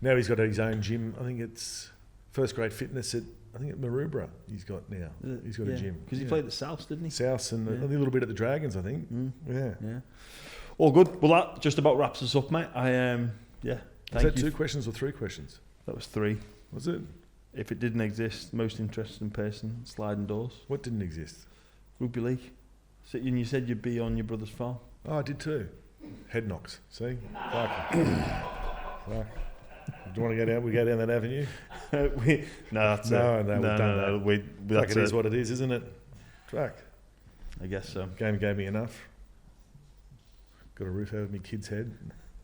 Now he's got his own gym. I think it's first grade fitness at Maroubra he's got now. He's got a gym. Because he played at Souths, didn't he? Souths and a little bit at the Dragons, I think. Yeah. All good. Well, that just about wraps us up, mate. Was that 2 questions or 3 questions? That was 3. Was it? if it didn't exist, most interesting person, sliding doors. What didn't exist? Rugby league. So, and you said you'd be on your brother's farm. Oh, I did too. Head knocks. See? Fuck. Fuck. Do you want to go down? We go down that avenue? No, we've done that. Fuck, it is what it is, isn't it? Fuck. I guess so. Game gave me enough. Got a roof over my kid's head.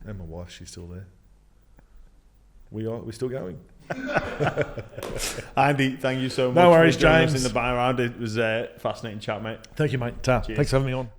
And my wife, she's still there. We're still going. Andy, thank you so much. No worries, for joining us James. in the Buy Round. It was a fascinating chat, mate. Thank you, mate. Thanks for having me on.